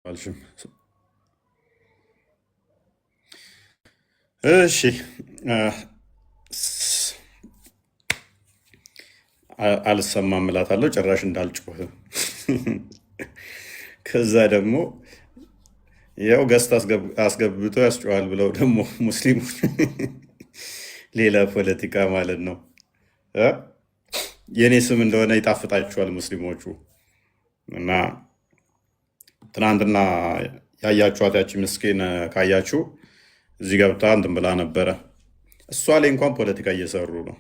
አልሽም። እሺ አልሰማም እላታለሁ ጭራሽ እንዳልጮህ። ከዛ ደግሞ ያው ገስት አስገብቶ ያስጮሃል ብለው ደግሞ ሙስሊሞች ሌላ ፖለቲካ ማለት ነው። የእኔ ስም እንደሆነ ይጣፍጣችኋል ሙስሊሞቹ። እና ትናንትና ያያችኋት ያቺ ምስኪን ካያችሁ እዚህ ገብታ እንትን ብላ ነበረ። እሷ ላይ እንኳን ፖለቲካ እየሰሩ ነው።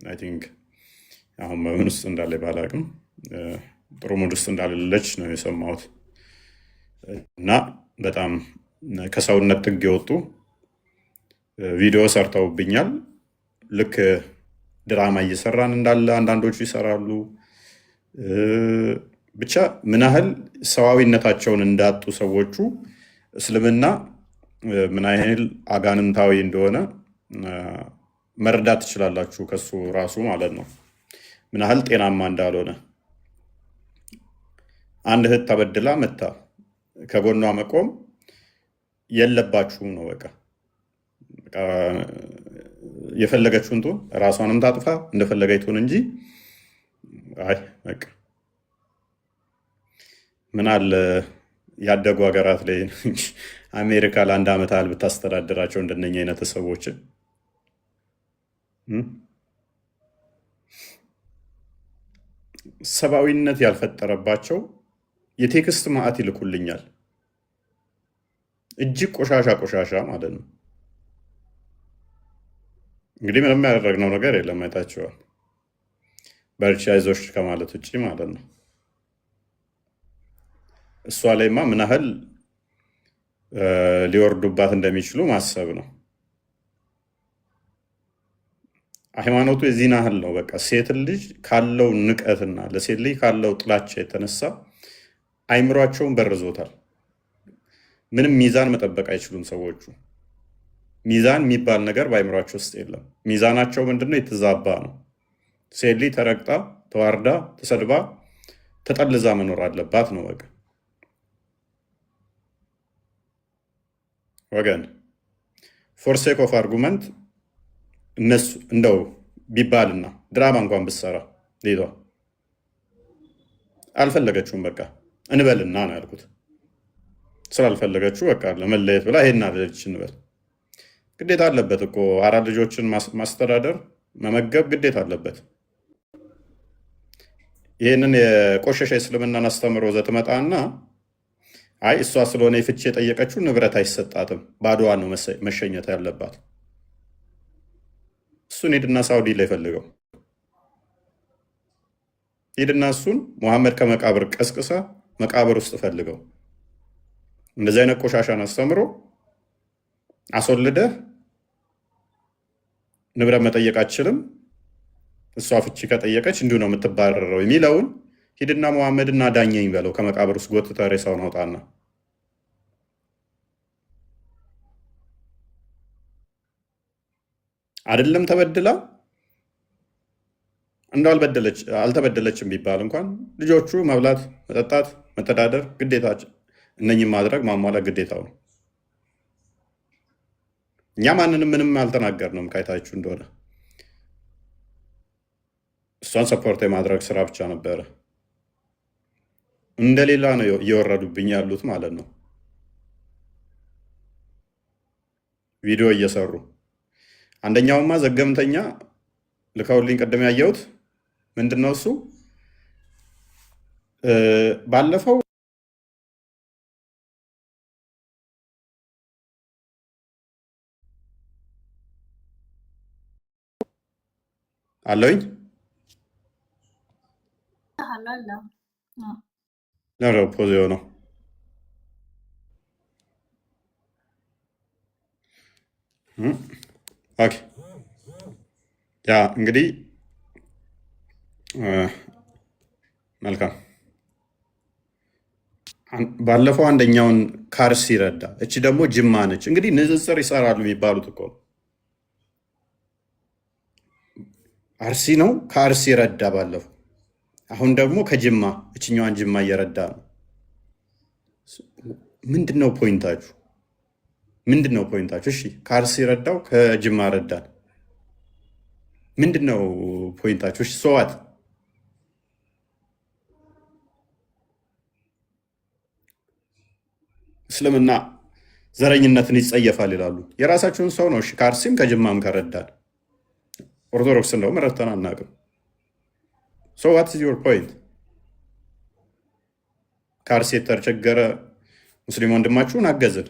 አይ ቲንክ አሁን በምን ውስጥ እንዳለ ባላቅም ጥሩ ሙድ ውስጥ እንዳለለች ነው የሰማሁት። እና በጣም ከሰውነት ጥግ የወጡ ቪዲዮ ሰርተውብኛል። ልክ ድራማ እየሰራን እንዳለ አንዳንዶቹ ይሰራሉ። ብቻ ምን ያህል ሰዋዊነታቸውን እንዳጡ ሰዎቹ እስልምና ምን ያህል አጋንንታዊ እንደሆነ መረዳት ትችላላችሁ። ከሱ ራሱ ማለት ነው ምን ያህል ጤናማ እንዳልሆነ። አንድ እህት ተበድላ መታ ከጎኗ መቆም የለባችሁም ነው በቃ። የፈለገችውን ትሁን፣ ራሷንም ታጥፋ እንደፈለገች ትሁን እንጂ አይ በቃ ምን አለ ያደጉ ሀገራት ላይ አሜሪካ ለአንድ ዓመት ያህል ብታስተዳድራቸው እንደነኛ አይነት ሰዎችን ሰብአዊነት ያልፈጠረባቸው የቴክስት ማዕት ይልኩልኛል። እጅግ ቆሻሻ ቆሻሻ ማለት ነው። እንግዲህ ምንም ያደረግነው ነገር የለም፣ አይታችኋል። በርቺ አይዞሽ ከማለት ውጭ ማለት ነው። እሷ ላይማ ምን ያህል ሊወርዱባት እንደሚችሉ ማሰብ ነው። ሃይማኖቱ የዚህን ያህል ነው። በቃ ሴትን ልጅ ካለው ንቀትና ለሴት ልጅ ካለው ጥላቻ የተነሳ አይምሯቸውን በርዞታል። ምንም ሚዛን መጠበቅ አይችሉም ሰዎቹ። ሚዛን የሚባል ነገር በአይምሯቸው ውስጥ የለም። ሚዛናቸው ምንድነው? የተዛባ ነው። ሴት ልጅ ተረግጣ፣ ተዋርዳ፣ ተሰድባ፣ ተጠልዛ መኖር አለባት ነው በቃ። ወገን ፎር ሴክ ኦፍ አርጉመንት እነሱ እንደው ቢባልና ድራማ እንኳን ብትሰራ ሌሏ አልፈለገችውም በቃ እንበልና ነው ያልኩት። ስላልፈለገችው በቃ ለመለየት ብላ ይሄን አለች እንበል። ግዴታ አለበት እኮ 4 ልጆችን ማስተዳደር መመገብ ግዴታ አለበት። ይህንን የቆሸሸ እስልምናን አስተምሮ ዘትመጣና አይ እሷ ስለሆነ የፍቺ የጠየቀችው ንብረት አይሰጣትም፣ ባዶዋ ነው መሸኘት ያለባት። እሱን ሂድና ሳውዲ ላይ ፈልገው፣ ሂድና እሱን ሙሐመድ ከመቃብር ቀስቅሳ መቃብር ውስጥ ፈልገው። እንደዚህ አይነት ቆሻሻን አስተምሮ አስወልደህ ንብረት መጠየቅ አትችልም፣ እሷ ፍቺ ከጠየቀች እንዲሁ ነው የምትባረረው የሚለውን ሂድና ሙሐመድና ዳኘኝ በለው። ከመቃብር ውስጥ ጎትተህ ሬሳውን አውጣና አይደለም ተበድላ እንደው አልተበደለችም ቢባል እንኳን ልጆቹ መብላት፣ መጠጣት፣ መተዳደር ግዴታቸው፣ እነኝም ማድረግ ማሟላት ግዴታው ነው። እኛ ማንንም ምንም አልተናገርንም። ካይታችሁ እንደሆነ እሷን ሰፖርት የማድረግ ስራ ብቻ ነበረ። እንደሌላ ነው እየወረዱብኝ ያሉት ማለት ነው። ቪዲዮ እየሰሩ አንደኛውማ ዘገምተኛ ልከውልኝ ቅድም ያየሁት ምንድን ነው እሱ ባለፈው አለኝ ፖዝ ነው ያ እንግዲህ መልካም። ባለፈው አንደኛውን ከአርሲ ረዳ፣ እቺ ደግሞ ጅማ ነች። እንግዲህ ንጽጽር ይሰራሉ የሚባሉት እኮ አርሲ ነው ከአርሲ ረዳ ባለፈው። አሁን ደግሞ ከጅማ እችኛዋን ጅማ እየረዳ ነው። ምንድን ነው ፖይንታችሁ? ምንድን ነው ፖይንታችሁ? እሺ ከአርሲ ረዳው ከጅማ ረዳን፣ ምንድን ነው ፖይንታችሁ? እሺ ሰዋት እስልምና ዘረኝነትን ይጸየፋል ይላሉ። የራሳችሁን ሰው ነው። እሺ ከአርሲም ከጅማም ከረዳን፣ ኦርቶዶክስ እንደውም ረድተን አናውቅም። ሶ ዋት ኢዝ ዮር ፖይንት? ከአርሲ የተቸገረ ሙስሊም ወንድማችሁን አገዝን፣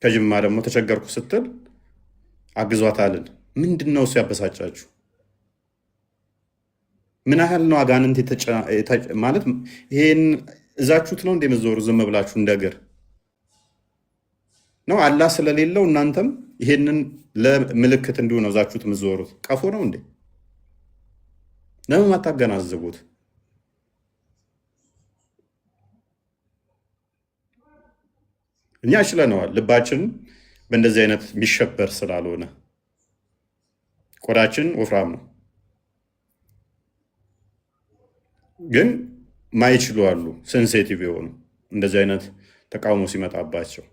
ከጅማ ደግሞ ተቸገርኩ ስትል አግዟታልን። ምንድን ነው እሱ ያበሳጫችሁ? ምን ያህል ነው አጋንንት ማለት? ይሄን እዛችሁት ነው እንደምትዞሩ ዝም ብላችሁ እንደግር ነው? አላህ ስለሌለው እናንተም ይሄንን ለምልክት እንዲሁ ነው እዛችሁት የምትዞሩት? ቀፎ ነው እንዴ? ለምን አታገናዝቡት? እኛ ችለነዋል። ልባችን በእንደዚህ አይነት የሚሸበር ስላልሆነ ቆዳችን ወፍራም ነው። ግን ማይችሉ አሉ፣ ሴንሴቲቭ የሆኑ እንደዚህ አይነት ተቃውሞ ሲመጣባቸው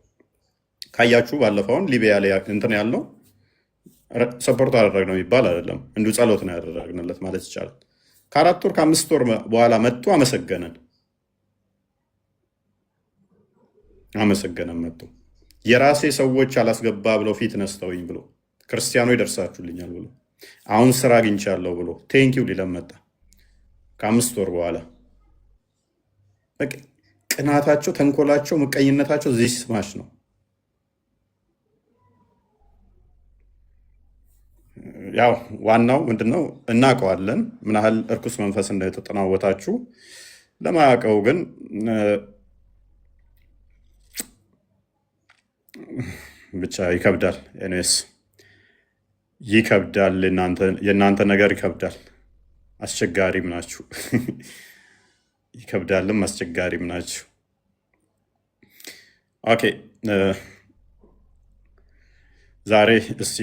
ካያችሁ። ባለፈውን ሊቢያ ላይ እንትን ያለው ሰፖርት አደረግ ነው የሚባል አይደለም፣ እንዲሁ ጸሎት ነው ያደረግንለት ማለት ይቻላል። ከ4 ወር ከ5 ወር በኋላ መጥቶ አመሰገነን መጥቶ የራሴ ሰዎች አላስገባ ብለው ፊት ነስተውኝ ብሎ ክርስቲያኖች ደርሳችሁልኛል ብሎ አሁን ስራ አግኝቻለሁ ብሎ ቴንኪው ሊለን መጣ። ከ5 ወር በኋላ ቅናታቸው፣ ተንኮላቸው፣ ምቀኝነታቸው ዚስ ማች ነው። ያው ዋናው ምንድነው እናውቀዋለን፣ ምን ያህል እርኩስ መንፈስ እንደተጠናወታችሁ። ለማያውቀው ግን ብቻ ይከብዳል። ኤኒዌይስ ይከብዳል። የእናንተ ነገር ይከብዳል። አስቸጋሪም ናችሁ። ይከብዳልም አስቸጋሪም ናችሁ። ኦኬ ዛሬ እስቲ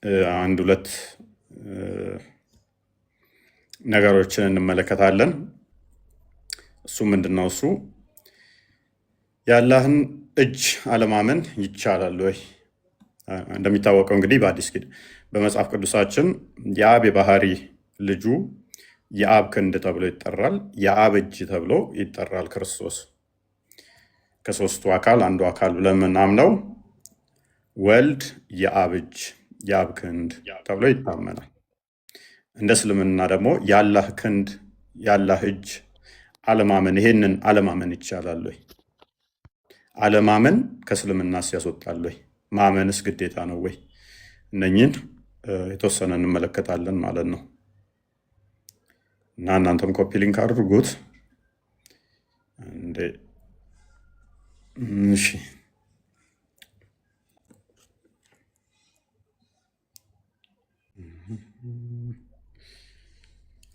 1-2 ነገሮችን እንመለከታለን። እሱ ምንድነው? እሱ የአላህን እጅ አለማመን ይቻላል ወይ? እንደሚታወቀው እንግዲህ በአዲስ ኪዳን በመጽሐፍ ቅዱሳችን የአብ የባህሪ ልጁ የአብ ክንድ ተብሎ ይጠራል። የአብ እጅ ተብሎ ይጠራል። ክርስቶስ ከሶስቱ አካል አንዱ አካል ብለን የምናምነው ወልድ የአብ እጅ የአብ ክንድ ተብሎ ይታመናል። እንደ እስልምና ደግሞ የአላህ ክንድ የአላህ እጅ አለማመን፣ ይሄንን አለማመን ይቻላል ወይ? አለማመን ከእስልምና ያስወጣል ወይ? ማመንስ ግዴታ ነው ወይ? እነኝን የተወሰነ እንመለከታለን ማለት ነው። እና እናንተም ኮፒ ሊንክ አድርጉት እንዴ። እሺ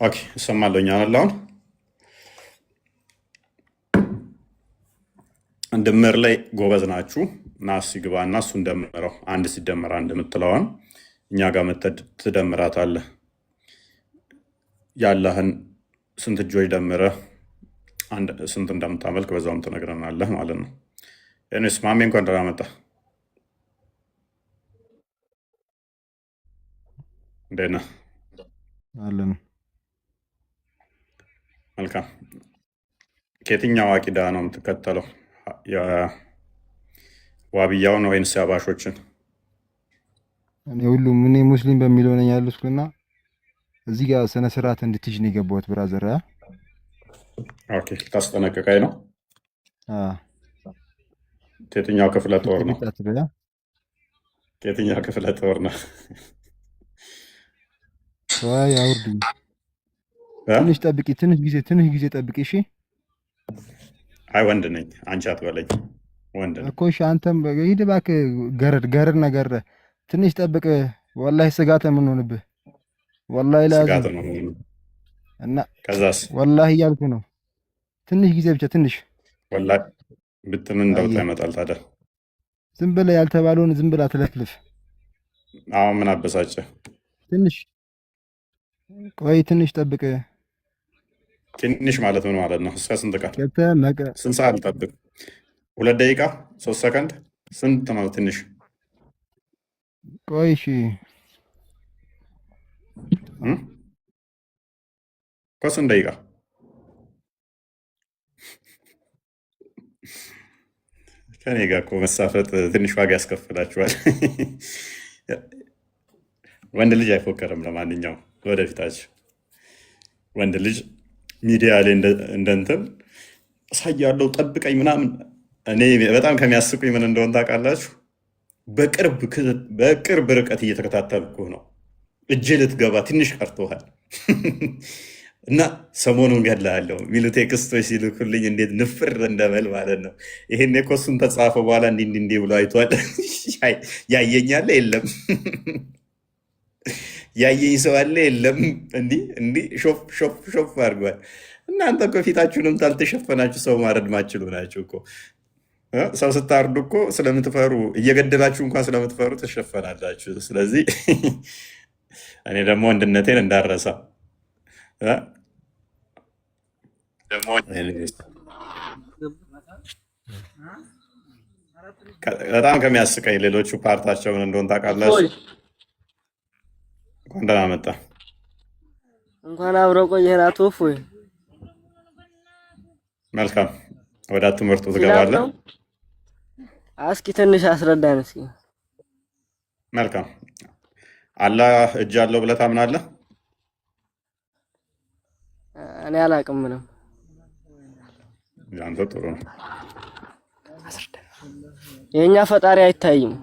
ኦኬ፣ እሰማለሁ። አሁን ድምር ላይ ጎበዝ ናችሁ እና ሲግባ እና እሱ እንደምረው 1 ሲደመር 1 የምትለዋን እኛ ጋር መተህ ትደምራታለህ። የአላህን ስንት እጆች ደምረህ ስንት እንደምታመልክ በዛውም ትነግረናለህ ማለት ነው። ኤኒዌይስ ማሜ እንኳን ደህና መጣህ። እንዴት ነህ? አለን። መልካም። ከየትኛው አቂዳ ነው የምትከተለው? የዋብያውን ወይንስ የአባሾችን? እኔ ሁሉም እኔ ሙስሊም በሚለው ነኝ ያለስኩና እዚህ ጋር ስነ ስርዓት እንድትይዥ ነው የገባሁት ብራዘር። ኦኬ፣ ልታስጠነቅቀኝ ነው? ከየትኛው ክፍለ ጦር ነው? ከየትኛው ክፍለ ጦር ነው? አውርድኝ። ትንሽ ጠብቂ፣ ትንሽ ጊዜ ጠብቂ። እሺ። አይ ወንድ ነኝ፣ አንቺ አትበለኝ። ወንድ ነኝ እኮ። እሺ አንተም ሂድ እባክህ። ገረድ ነገር ትንሽ ጠብቅ። ወላሂ ስጋት የምንሆንብህ ወላሂ ስጋት ነው። እና ከዛስ ወላሂ እያልኩ ነው። ትንሽ ጊዜ ብቻ ትንሽ። ወላሂ ብትምን ለውጥ ያመጣል ታዲያ? ዝም ብለህ ያልተባለውን ዝም ብለህ አትለፍልፍ። አሁን ምን አበሳጨ? ትንሽ ቆይ፣ ትንሽ ጠብቅ። ትንሽ ማለት ምን ማለት ነው? እስከ ስንት ቀን? ገብተህ መቅረብ። ስንት ሰዓት ልጠብቅ? 2 ደቂቃ 3 ሰከንድ ስንት ነው? ትንሽ ቆይ እሺ፣ ከስንት ደቂቃ? ከኔ ጋር እኮ መሳፈጥ ትንሽ ዋጋ ያስከፍላችኋል። ወንድ ልጅ አይፎከርም። ለማንኛውም ወደፊታችሁ ወንድ ልጅ ሚዲያ ላይ እንደ እንትን እሳያለሁ ጠብቀኝ ምናምን። እኔ በጣም ከሚያስቁኝ ምን እንደሆን ታውቃላችሁ? በቅርብ ርቀት እየተከታተልኩ ነው። እጅ ልትገባ ትንሽ ቀርቶሃል እና ሰሞኑን ገድልሃለሁ የሚሉ ቴክስቶች ሲልኩልኝ እንዴት ንፍር እንደመል ማለት ነው። ይሄን እኮ እሱን ተጻፈ በኋላ እንዲህ ብሎ አይቷል። ያየኛለ የለም ያየኝ ሰው አለ የለም። እንዲህ ሾፍ አድርጓል። እናንተ እኮ ፊታችሁንም ታልተሸፈናችሁ ሰው ማረድ ማችሉ ናችሁ እኮ። ሰው ስታርዱ እኮ ስለምትፈሩ እየገደላችሁ እንኳን ስለምትፈሩ ትሸፈናላችሁ። ስለዚህ እኔ ደግሞ ወንድነቴን እንዳረሳ በጣም ከሚያስቀኝ ሌሎቹ ፓርታቸውን እንደሆን ታውቃላችሁ። እንኳን ደህና መጣ። እንኳን አብረው ቆየን። አቶ እፎይ መልካም። ወደ ትምህርቱ ትገባለህ። እስኪ ትንሽ አስረዳን እስኪ። መልካም። አላህ እጅ አለው ብለህ ታምናለህ? እኔ አላውቅም ምንም። አንተ ጥሩ ነው። የኛ ፈጣሪ አይታይም።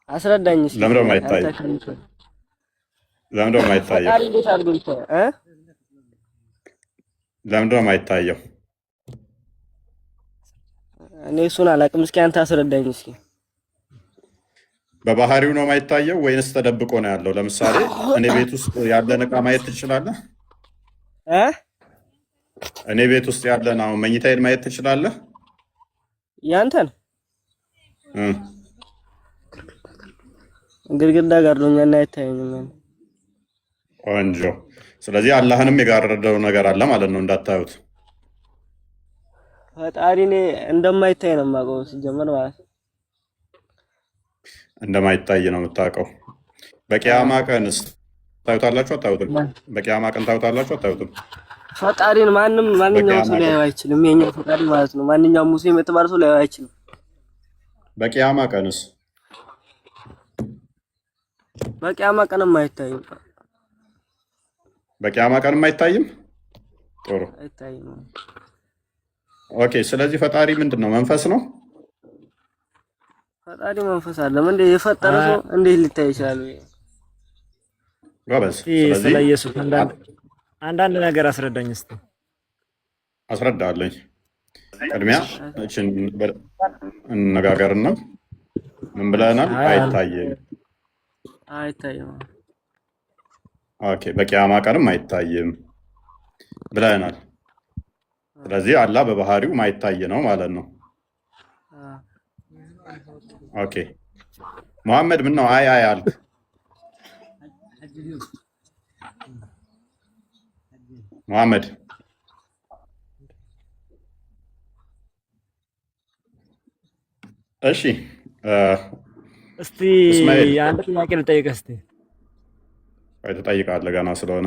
አስረዳኝ እስኪ። ለምን ነው የማይታየው? ለምን ነው የማይታየው? ፈጣሪ እንዴት አድርጎ ይታያል? ለምን ነው የማይታየው? እኔ እሱን አላውቅም። እስኪ አንተ አስረዳኝ እስኪ። በባህሪው ነው የማይታየው ወይንስ ተደብቆ ነው ያለው? ለምሳሌ እኔ ቤት ውስጥ ያለን ዕቃ ማየት ትችላለህ? እኔ ቤት ውስጥ ያለን አሁን መኝታዬን ማየት ትችላለህ? ያንተን ግድግዳ ጋር ነው እኛና አይታየኝም። ቆንጆ። ስለዚህ አላህንም የጋረደው ነገር አለ ማለት ነው እንዳታዩት። ፈጣሪ እኔ እንደማይታይ ነው የማውቀው ሲጀመር ማለት ነው። እንደማይታይ ነው የምታውቀው። በቂያማ ቀንስ ታዩታላችሁ አታዩትም? በቂያማ ቀን ታዩታላችሁ አታዩትም? ፈጣሪን ማንኛውም ሰው ሊያየው አይችልም። የኛ ፈጣሪ ማለት ነው ማንኛውም ሙስሊም የተባለ ሰው ሊያየው አይችልም። በቂያማ ቀንስ? በቂያማ ቀንም አይታይም። በቂያማ ቀንም አይታይም። ጥሩ አይታይም። ኦኬ። ስለዚህ ፈጣሪ ምንድን ነው? መንፈስ ነው። ፈጣሪ መንፈስ አይደለም እንዴ? የፈጠረ ሰው እንዴት ሊታይ ይችላል? ጎበዝ። ስለ ኢየሱስ አንዳንድ ነገር አስረዳኝ እስቲ። አስረዳለኝ። ቅድሚያ እችን እንነጋገርና ምን ብለናል? አይታይም። አይታይም። ኦኬ። በቂያማ ቀንም አይታይም ብለናል። ስለዚህ አላህ በባህሪው ማይታይ ነው ማለት ነው። ኦኬ። መሐመድ ምን ነው አይ አልክ? መሐመድ እሺ፣ እስቲ አንድ ጥያቄ ልጠይቅህ እስቲ። ትጠይቃለህ ገና ስለሆነ።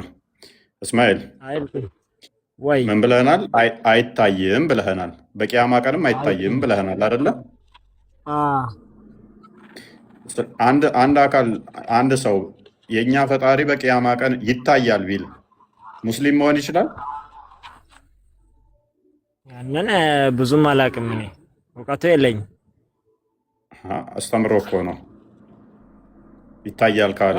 እስማኤል ወይ ምን ብለህናል? አይታይም ብለህናል። በቂያማ ቀንም አይታይም ብለህናል አይደለ? አንድ አካል አንድ ሰው የእኛ ፈጣሪ በቂያማ ቀን ይታያል ቢል ሙስሊም መሆን ይችላል? ያንን ብዙም አላውቅም፣ እኔ እውቀቱ የለኝም። አስተምሮ እኮ ነው ይታያል ካለ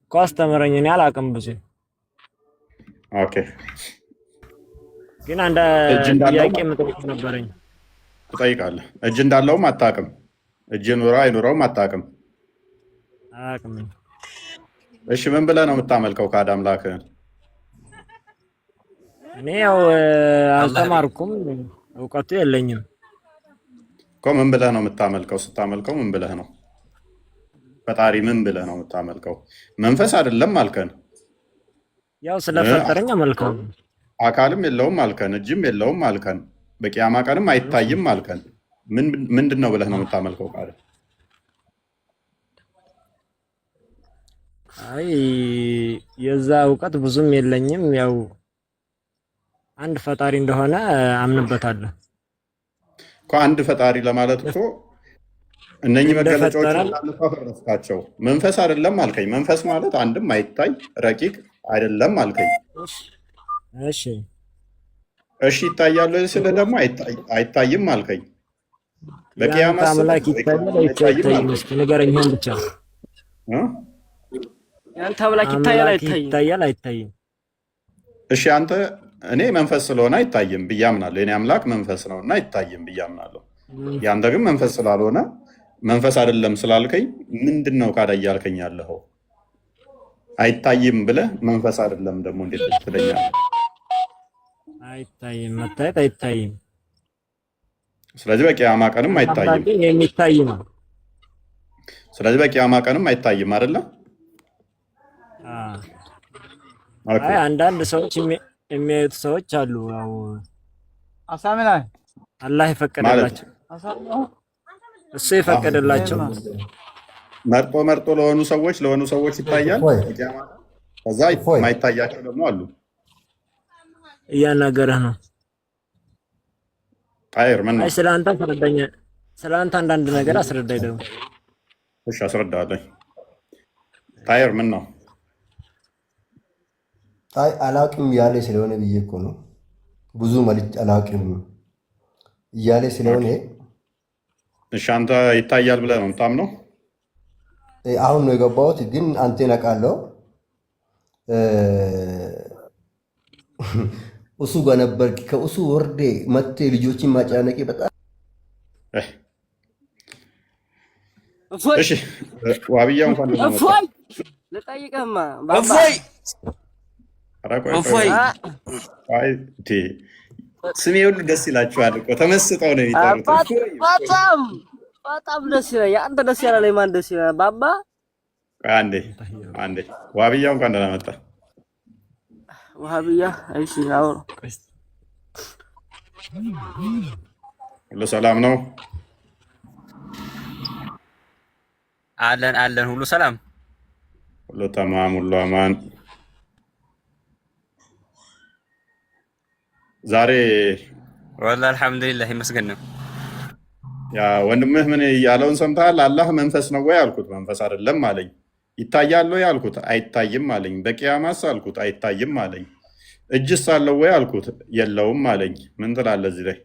እኮ አስተምረኝ። እኔ አላውቅም ብዙ። ኦኬ። ግን አንድ ጥያቄ መጠየቅ ነበረኝ። ትጠይቃለህ። እጅ እንዳለውም አታውቅም። እጅ ኑሮ አይኑረውም አታውቅም። አላውቅም። እሺ ምን ብለህ ነው የምታመልከው ካድ አምላክህን? እኔ ያው አልተማርኩም፣ እውቀቱ የለኝም እኮ። ምን ብለህ ነው የምታመልከው? ስታመልከው ምን ብለህ ነው? ፈጣሪ ምን ብለህ ነው የምታመልከው? መንፈስ አይደለም አልከን። ያው ስለፈጠረኝ መልካም አካልም የለውም አልከን፣ እጅም የለውም አልከን፣ በቂያማ ቀንም አይታይም አልከን። ምንድን ነው ብለህ ነው የምታመልከው? ቃል አይ የዛ እውቀት ብዙም የለኝም። ያው አንድ ፈጣሪ እንደሆነ አምንበታለሁ እኮ። አንድ ፈጣሪ ለማለት እኮ እነኚህ መገለጫዎች ፈረስካቸው። መንፈስ አይደለም አልከኝ። መንፈስ ማለት አንድም አይታይ ረቂቅ አይደለም አልከኝ። እሺ ይታያል ስለ ደግሞ አይታይም አልከኝ። በቂያማ አምላክ ይታያል አይታይም? እስኪ ንገረኝ ብቻ። ያንተ አምላክ ይታያል አይታይም? እሺ አንተ እኔ መንፈስ ስለሆነ አይታይም ብዬ አምናለሁ። የኔ አምላክ መንፈስ ነውና አይታይም ብዬ አምናለሁ። ያንተ ግን መንፈስ ስላልሆነ መንፈስ አይደለም ስላልከኝ ምንድን ነው ካዳ እያልከኝ ያለኸው? አይታይም ብለህ መንፈስ አይደለም ደግሞ እንዴት ትለኛለህ? አይታይም መታየት አይታይም። ስለዚህ በቂያማ ቀንም አይታይም። የሚታይ ነው። ስለዚህ በቂያማ ቀንም አይታይም አይደለ? አይ አንዳንድ ሰዎች የሚያዩት ሰዎች አሉ። ያው አላህ የፈቀደላቸው እሱ የፈቀደላቸው መርጦ ለሆኑ ሰዎች ይታያል። ከዛ የማይታያቸው ደግሞ አሉ። እያናገረህ ነው። ታይር ምን ነው? አይ ስለአንተ አስረዳኝ። ስለአንተ አንዳንድ ነገር አስረዳኝ ደግሞ። እሺ አስረዳለሁ። ታይር ምን ነው? አይ አላቅም ያለ ስለሆነ ብዬ እኮ ነው። ብዙ መልዕክት አላቅም እያለ ስለሆነ። እሺ አንተ ይታያል ብለህ ነው የምታምነው? አሁን ነው የገባሁት፣ ግን አንተን አውቃለሁ። እሱ ጋር ነበርክ። ከእሱ ወርዴ መቴ ልጆችን ማጫነቂ በጣም እሺ። ዋብያ እንኳን ልጠይቅህማ ስሜ ሁሉ ደስ ይላችኋል እኮ ተመስጠው ነው የሚጠሩት። በጣም ደስ ይላል። የአንተ ደስ ያላለኝ ማን ደስ ይላል? ባባ አንዴ ዋብያ እንኳን ደህና መጣ። ዋብያ እሺ፣ አውሮ ሁሉ ሰላም ነው? አለን ሁሉ ሰላም፣ ሁሉ ተማም፣ ሁሉ አማን። ዛሬ ወላሂ አልሐምዱሊላህ ይመስገን ነው። ያ ወንድምህ ምን ያለውን ሰምተሃል? አላህ መንፈስ ነው ወይ አልኩት። መንፈስ አይደለም አለኝ። ይታያል ወይ አልኩት። አይታይም አለኝ። በቂያማስ አልኩት። አይታይም አለኝ። እጅስ አለው ወይ አልኩት። የለውም አለኝ። ምን ትላለህ እዚህ ላይ?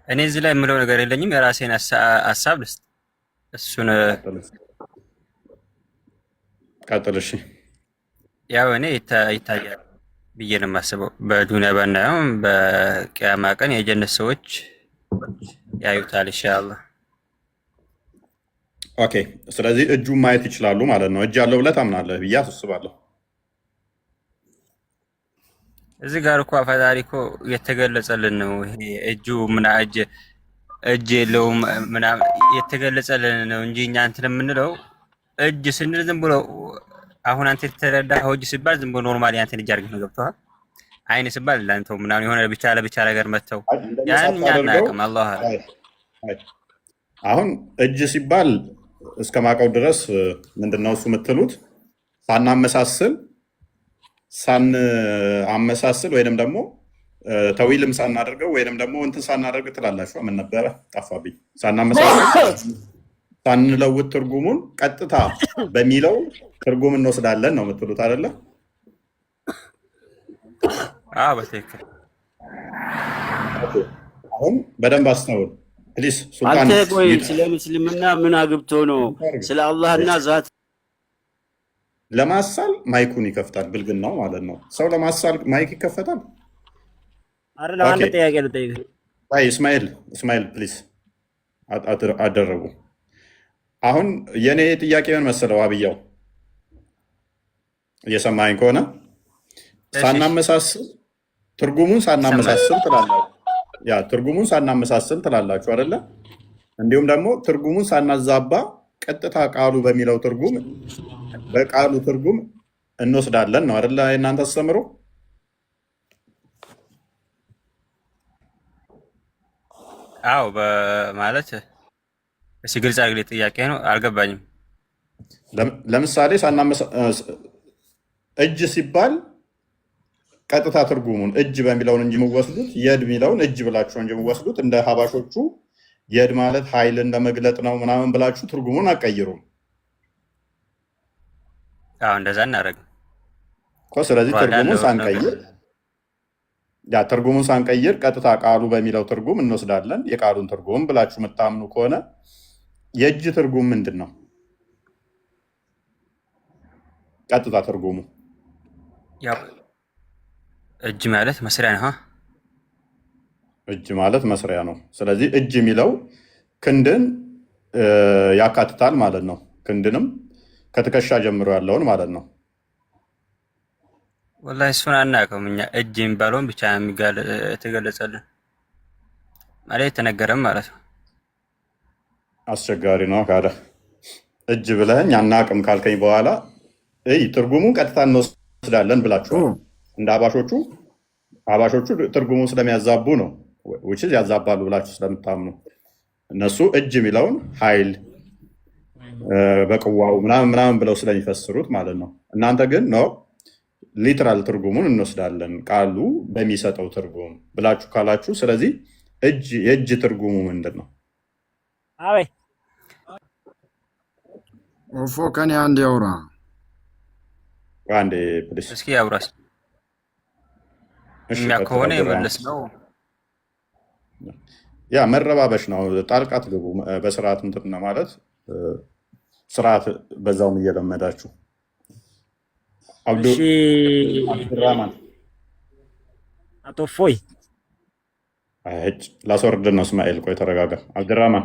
እኔ እዚህ ላይ የምለው ነገር የለኝም። የራሴን ሀሳብ ልስጥ። እሱን ቀጥል። እሺ ያው እኔ ይታያል ብዬ ነው የማስበው። በዱንያ ባናየውም በቂያማ ቀን የጀነት ሰዎች ያዩታል ኢንሻአላህ። ኦኬ፣ ስለዚህ እጁን ማየት ይችላሉ ማለት ነው። እጅ ያለው ብለህ ታምናለህ ብዬ አስባለሁ። እዚህ ጋር እኮ ፈጣሪ እኮ የተገለጸልን ነው። ይሄ እጁ እጅ የለውም ምናምን የተገለጸልን ነው እንጂ እኛ እንትን የምንለው እጅ ስንል ዝም ብሎ አሁን አንተ የተረዳኸው እጅ ሲባል ዝም ብሎ ኖርማሊ አንተን እጅ አድርገህ ነው ገብቶሃል። አይን ሲባል ላንተው ምናምን የሆነ ለብቻ ነገር መተው ያን እኛ አናውቅም። አላህ አሁን እጅ ሲባል እስከማውቀው ድረስ ምንድነው እሱ የምትሉት ሳናመሳስል ወይንም ደግሞ ተዊልም ሳናደርገው ወይንም ደግሞ እንትን ሳናደርግ ትላላችሁ። ምን ነበረ ጠፋብኝ። ሳናመሳስል ሳንለውጥ ትርጉሙን ቀጥታ በሚለው ትርጉም እንወስዳለን ነው የምትሉት አይደለ? አዎ በትክክል። አሁን በደንብ አስተውል ፕሊስ። ሱልጣን አንተ ቆይ፣ ስለ ምስልምና ምን አግብቶ ነው? ስለ አላህና ዛት ለማሳል ማይኩን ይከፍታል። ብልግናው ማለት ነው። ሰው ለማሳል ማይክ ይከፈታል። አይደል? አንድ ጥያቄ ልጠይቅህ። አይ እስማኤል ፕሊስ አደረጉ። አሁን የኔ ጥያቄ ምን መሰለው? አብያው እየሰማኸኝ ከሆነ ትርጉሙን ሳናመሳስል ትላላችሁ። ትርጉሙን ሳናመሳስል ትላላችሁ አይደለ? እንዲሁም ደግሞ ትርጉሙን ሳናዛባ ቀጥታ ቃሉ በሚለው ትርጉም በቃሉ ትርጉም እንወስዳለን ነው አይደል? እናንተ አስተምሩ። አዎ በማለት እሺ፣ ግልጽ አድርግልኝ። ጥያቄ ነው አልገባኝም። ለምሳሌ እጅ ሲባል ቀጥታ ትርጉሙን እጅ በሚለውን እንጂ የምወስዱት የድ ሚለውን እጅ ብላችሁ እንጂ የምወስዱት እንደ ሀባሾቹ የድ ማለት ኃይልን ለመግለጥ ነው ምናምን ብላችሁ ትርጉሙን አቀይሩም አዎ እንደዛ እናደርግ እኮ። ስለዚህ ትርጉሙን ሳንቀይር ቀጥታ ቃሉ በሚለው ትርጉም እንወስዳለን። የቃሉን ትርጉም ብላችሁ የምታምኑ ከሆነ የእጅ ትርጉም ምንድን ነው? ቀጥታ ትርጉሙ ያው እጅ ማለት መስሪያ ነው። እጅ ማለት መስሪያ ነው። ስለዚህ እጅ የሚለው ክንድን ያካትታል ማለት ነው። ክንድንም ከትከሻ ጀምሮ ያለውን ማለት ነው። ወላሂ እሱን አናውቀውም እኛ። እጅ የሚባለውን ብቻ የተገለጸልን ማለት የተነገረም ማለት ነው። አስቸጋሪ ነው ካደ እጅ ብለኸኝ አናውቅም ካልከኝ በኋላ ትርጉሙን ቀጥታ እንወስዳለን ብላችኋል። እንደ አባሾቹ ትርጉሙን ስለሚያዛቡ ነው ውጭ ያዛባሉ ብላችሁ ስለምታምኑ እነሱ እጅ የሚለውን ኃይል በቅዋው ምናምን ብለው ስለሚፈስሩት ማለት ነው። እናንተ ግን ነው ሊትራል ትርጉሙን እንወስዳለን ቃሉ በሚሰጠው ትርጉም ብላችሁ ካላችሁ፣ ስለዚህ የእጅ ትርጉሙ ምንድን ነው? አይ ኦፎ ከኔ አንድ ያውራ አንዴ ፕሊስ እስኪ ያውራስ እኛ ከሆነ የመለስ ነው። ያ መረባበሽ ነው። ጣልቃ ትገቡ በስርዓት እንትን ማለት ስርዓት በዛውም እየለመዳችሁ አብዱራህማን አቶ ፎይ ላስወርድ ነው። እስማኤል ቆይ ተረጋጋ። አብዱራህማን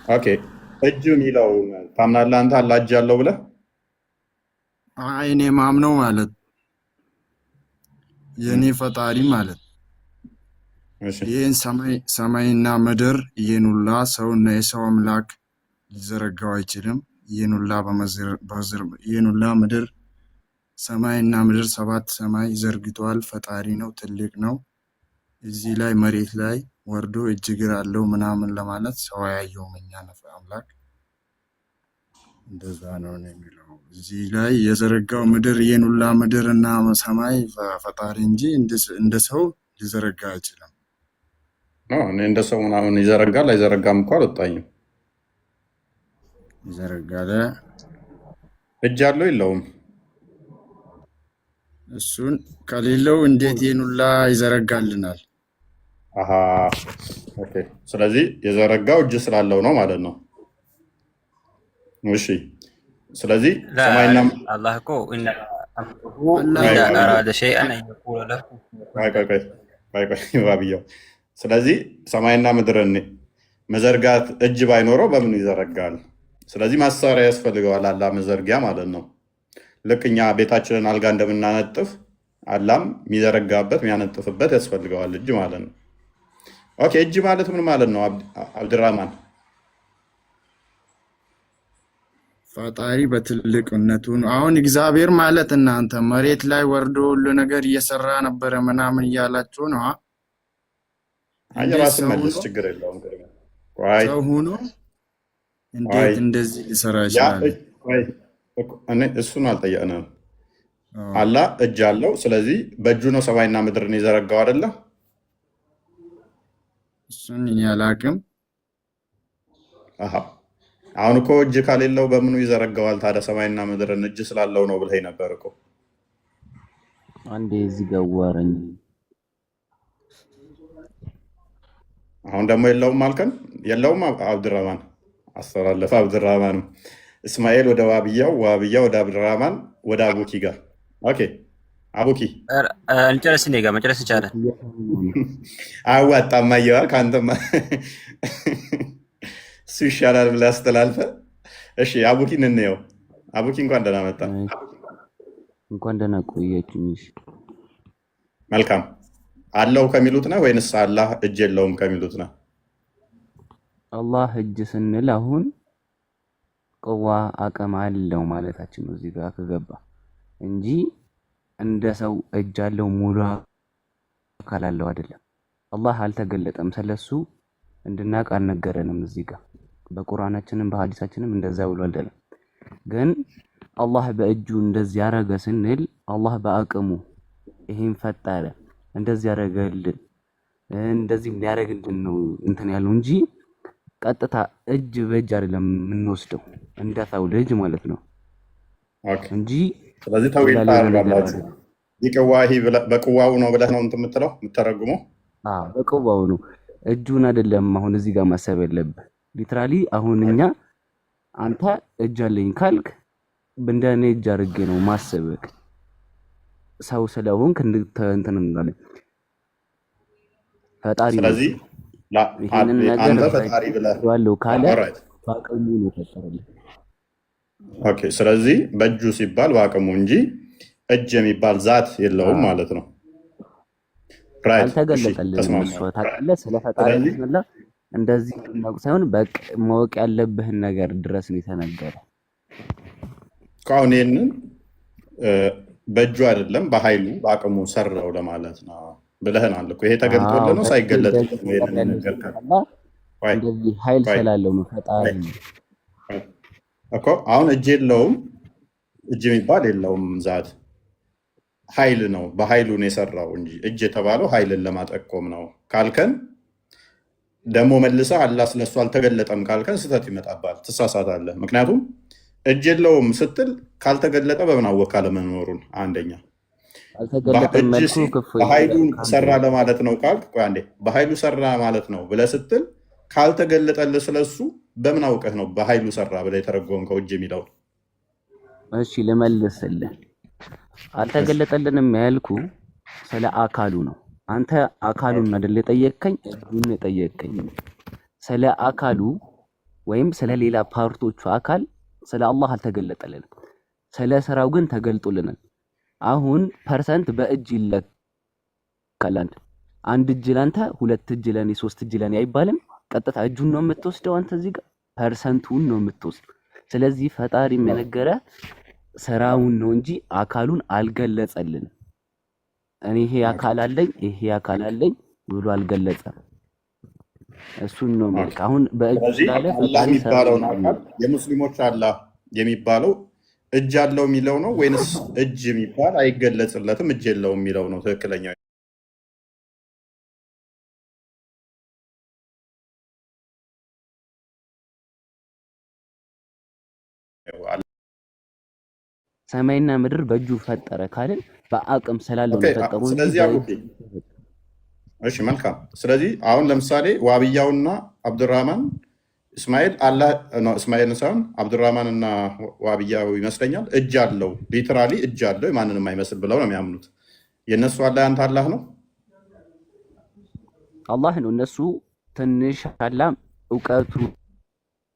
ኦኬ። እጅ የሚለው ታምናለህ አንተ? አላህ እጅ ያለው ብለህ? አይ እኔ ማምነው ማለት የኔ ፈጣሪ ማለት ይህን ሰማይና ምድር ይህን ሁላ ሰውና የሰው አምላክ ሊዘረጋው አይችልም። ይህን ሁላ ምድር ሰማይና ምድር 7 ሰማይ ዘርግቷል። ፈጣሪ ነው፣ ትልቅ ነው። እዚህ ላይ መሬት ላይ ወርዶ እጅግር አለው ምናምን ለማለት ሰው ያየውም እኛ አምላክ እንደዛ ነው የሚለው። እዚህ ላይ የዘረጋው ምድር ይህን ሁላ ምድር እና ሰማይ ፈጣሪ እንጂ እንደ ሰው ሊዘረጋ አይችልም። እኔ እንደ ሰው ምናምን ይዘረጋል አይዘረጋም እኮ አልወጣኝም። ይዘረጋል። እጅ አለው የለውም? እሱን ከሌለው እንዴት ይህን ሁላ ይዘረጋልናል? ኦኬ። ስለዚህ የዘረጋው እጅ ስላለው ነው ማለት ነው። እሺ። ስለዚህ ሰማይና አላህ እኮ አራደ ሸይአን የቁለ ለሁ ባብያው። ስለዚህ ሰማይና ምድርን መዘርጋት እጅ ባይኖረው በምኑ ይዘረጋል? ስለዚህ ማሰሪያ ያስፈልገዋል አላህ መዘርጊያ ማለት ነው። ልክ እኛ ቤታችንን አልጋ እንደምናነጥፍ አላህም የሚዘረጋበት የሚያነጥፍበት ያስፈልገዋል እጅ ማለት ነው። ኦኬ። እጅ ማለት ምን ማለት ነው አብድራህማን? ፈጣሪ በትልቅነቱ ነው። አሁን እግዚአብሔር ማለት እናንተ መሬት ላይ ወርዶ ሁሉ ነገር እየሰራ ነበረ ምናምን እያላችሁ ነው። ራስን መልስ፣ ችግር የለውም። ሰው ሆኖ እንዴት እንደዚህ ሊሰራ ይችላል? እሱን አልጠየቅንም። አላህ እጅ አለው። ስለዚህ በእጁ ነው ሰማይና ምድርን የዘረጋው አይደለ? እሱን እኔ አላቅም። አሁን እኮ እጅ ካሌለው በምኑ ይዘረጋዋል ታዲያ? ሰማይና ምድርን እጅ ስላለው ነው ብለህ ነበር እኮ። አንዴ እዚህ ጋር ዋረኝ። አሁን ደግሞ የለውም አልከን። የለውም አብድራህማን አስተላለፈ። አብድራህማንም እስማኤል ወደ ዋብያው፣ ዋብያ ወደ አብድራህማን፣ ወደ አቡኪ ጋር። ኦኬ አቡኪ እንጨርስ፣ እኔ ጋር መጨረስ ይቻላል። አያዋጣም። አየዋ ከአንተማ እሱ ይሻላል ብለህ አስተላልፈ። እሺ አቡኪን እንየው። አቡኪ እንኳን ደህና መጣ። እንኳን ደህና ቆያችሁ። መልካም። አለው ከሚሉት ነህ ወይንስ አላህ እጅ የለውም ከሚሉት ነህ? አላህ እጅ ስንል አሁን ቅዋ አቅም አለው ማለታችን ነው እዚህ ጋር ከገባ እንጂ እንደ ሰው እጅ አለው ሙሉ አካል አለው አይደለም። አላህ አልተገለጠም፣ ስለሱ እንድናቅ አልነገረንም። እዚህ ጋር በቁርአናችንም በሐዲሳችንም እንደዛ ብሎ አይደለም። ግን አላህ በእጁ እንደዚህ ያረገ ስንል አላህ በአቅሙ ይሄን ፈጠረ እንደዚህ ያረገልን እንደዚህ ሊያረግልን ነው እንትን ያለው እንጂ ቀጥታ እጅ በእጅ አይደለም የምንወስደው እንደ ሰው ልጅ ማለት ነው እንጂ ስለዚህ ተውሂድ ታረጋላችሁ። ይቅዋሂ በቅዋው ነው ብለህ ነው እንትን የምትለው የምትተረጉመው? በቅዋው ነው እጁን አይደለም። አሁን እዚህ ጋር ማሰብ ያለብህ ሊትራሊ አሁን እኛ አንተ እጅ አለኝ ካልክ እንደኔ እጅ አድርጌ ነው ማሰብክ ሰው ስለሆንክ እንትን እንላለን ፈጣሪ። ስለዚህ አንተ ፈጣሪ ብለህ ያለው ካለ በአቅሙ ነው ፈጠረልህ። ኦኬ ስለዚህ በእጁ ሲባል በአቅሙ እንጂ እጅ የሚባል ዛት የለውም ማለት ነው። ራይት አልተገለጠልንም። እሱ ታውቃለህ ስለ ፈጣሪ ብላ እንደዚህ ነው ሳይሆን በቃ ማወቅ ያለብህን ነገር ድረስ ነው የተነገረ። ካሁን ይሄንን በእጁ አይደለም በኃይሉ በአቅሙ ሰራው ለማለት ነው ብለህናል እኮ። ይሄ ተገልጦልህ ነው ሳይገለጥልህ ነው ይሄንን ነገር እንደዚህ ኃይል ስላለው ነው ፈጣሪ እኮ። አሁን እጅ የለውም፣ እጅ የሚባል የለውም ዛት ኃይል ነው። በኃይሉ ነው የሰራው እንጂ እጅ የተባለው ኃይልን ለማጠቆም ነው ካልከን ደግሞ መልሰህ አላህ ስለሱ አልተገለጠም ካልከን ስህተት ይመጣባል፣ ትሳሳታለህ። ምክንያቱም እጅ የለውም ስትል ካልተገለጠ በምን አወቅ አለመኖሩን? አንደኛ በኃይሉ ሰራ ለማለት ነው ካልክ፣ ቆይ አንዴ በኃይሉ ሰራ ማለት ነው ብለህ ስትል ካልተገለጠልህ ስለሱ በምን አውቀህ ነው በኃይሉ ሰራ ብለህ የተረጎምከው እጅ የሚለው? እሺ ልመልስልህ። አልተገለጠልንም ያልኩ ስለ አካሉ ነው። አንተ አካሉን አይደል የጠየቅከኝ፣ እጁን የጠየቅከኝ። ስለ አካሉ ወይም ስለ ሌላ ፓርቶቹ አካል ስለ አላህ አልተገለጠልንም። ስለ ስራው ግን ተገልጦልናል። አሁን ፐርሰንት በእጅ ይለካል። አንድ እጅ ላንተ፣ ሁለት እጅ ለኔ፣ ሶስት እጅ ለኔ አይባልም። ቀጥታ እጁን ነው የምትወስደው አንተ እዚህ ጋር ፐርሰንቱን ነው የምትወስደው። ስለዚህ ፈጣሪ የነገረ ስራውን ነው እንጂ አካሉን አልገለጸልንም። እኔ ይሄ አካል አለኝ ይሄ አካል አለኝ ብሎ አልገለጸም። እሱን ነው ማለት አሁን በእጅ ላይ አላህ የሚባለው አካል የሙስሊሞች አላህ የሚባለው እጅ አለው የሚለው ነው ወይንስ እጅ የሚባል አይገለጽለትም እጅ የለውም የሚለው ነው ትክክለኛው? ሰማይና ምድር በእጁ ፈጠረ ካልን በአቅም ስላለው ነው ፈጠሩ። ስለዚህ እሺ መልካም። ስለዚህ አሁን ለምሳሌ ዋብያውና አብዱራህማን እስማኤል አላህ ነው እስማኤልን ሳይሆን አብዱራህማን እና ዋብያው ይመስለኛል እጅ አለው ሊትራሊ እጅ አለው ማንንም አይመስል ብለው ነው የሚያምኑት። የነሱ አላህ አንተ አላህ ነው አላህ ነው። እነሱ ትንሽ አላህ እውቀቱ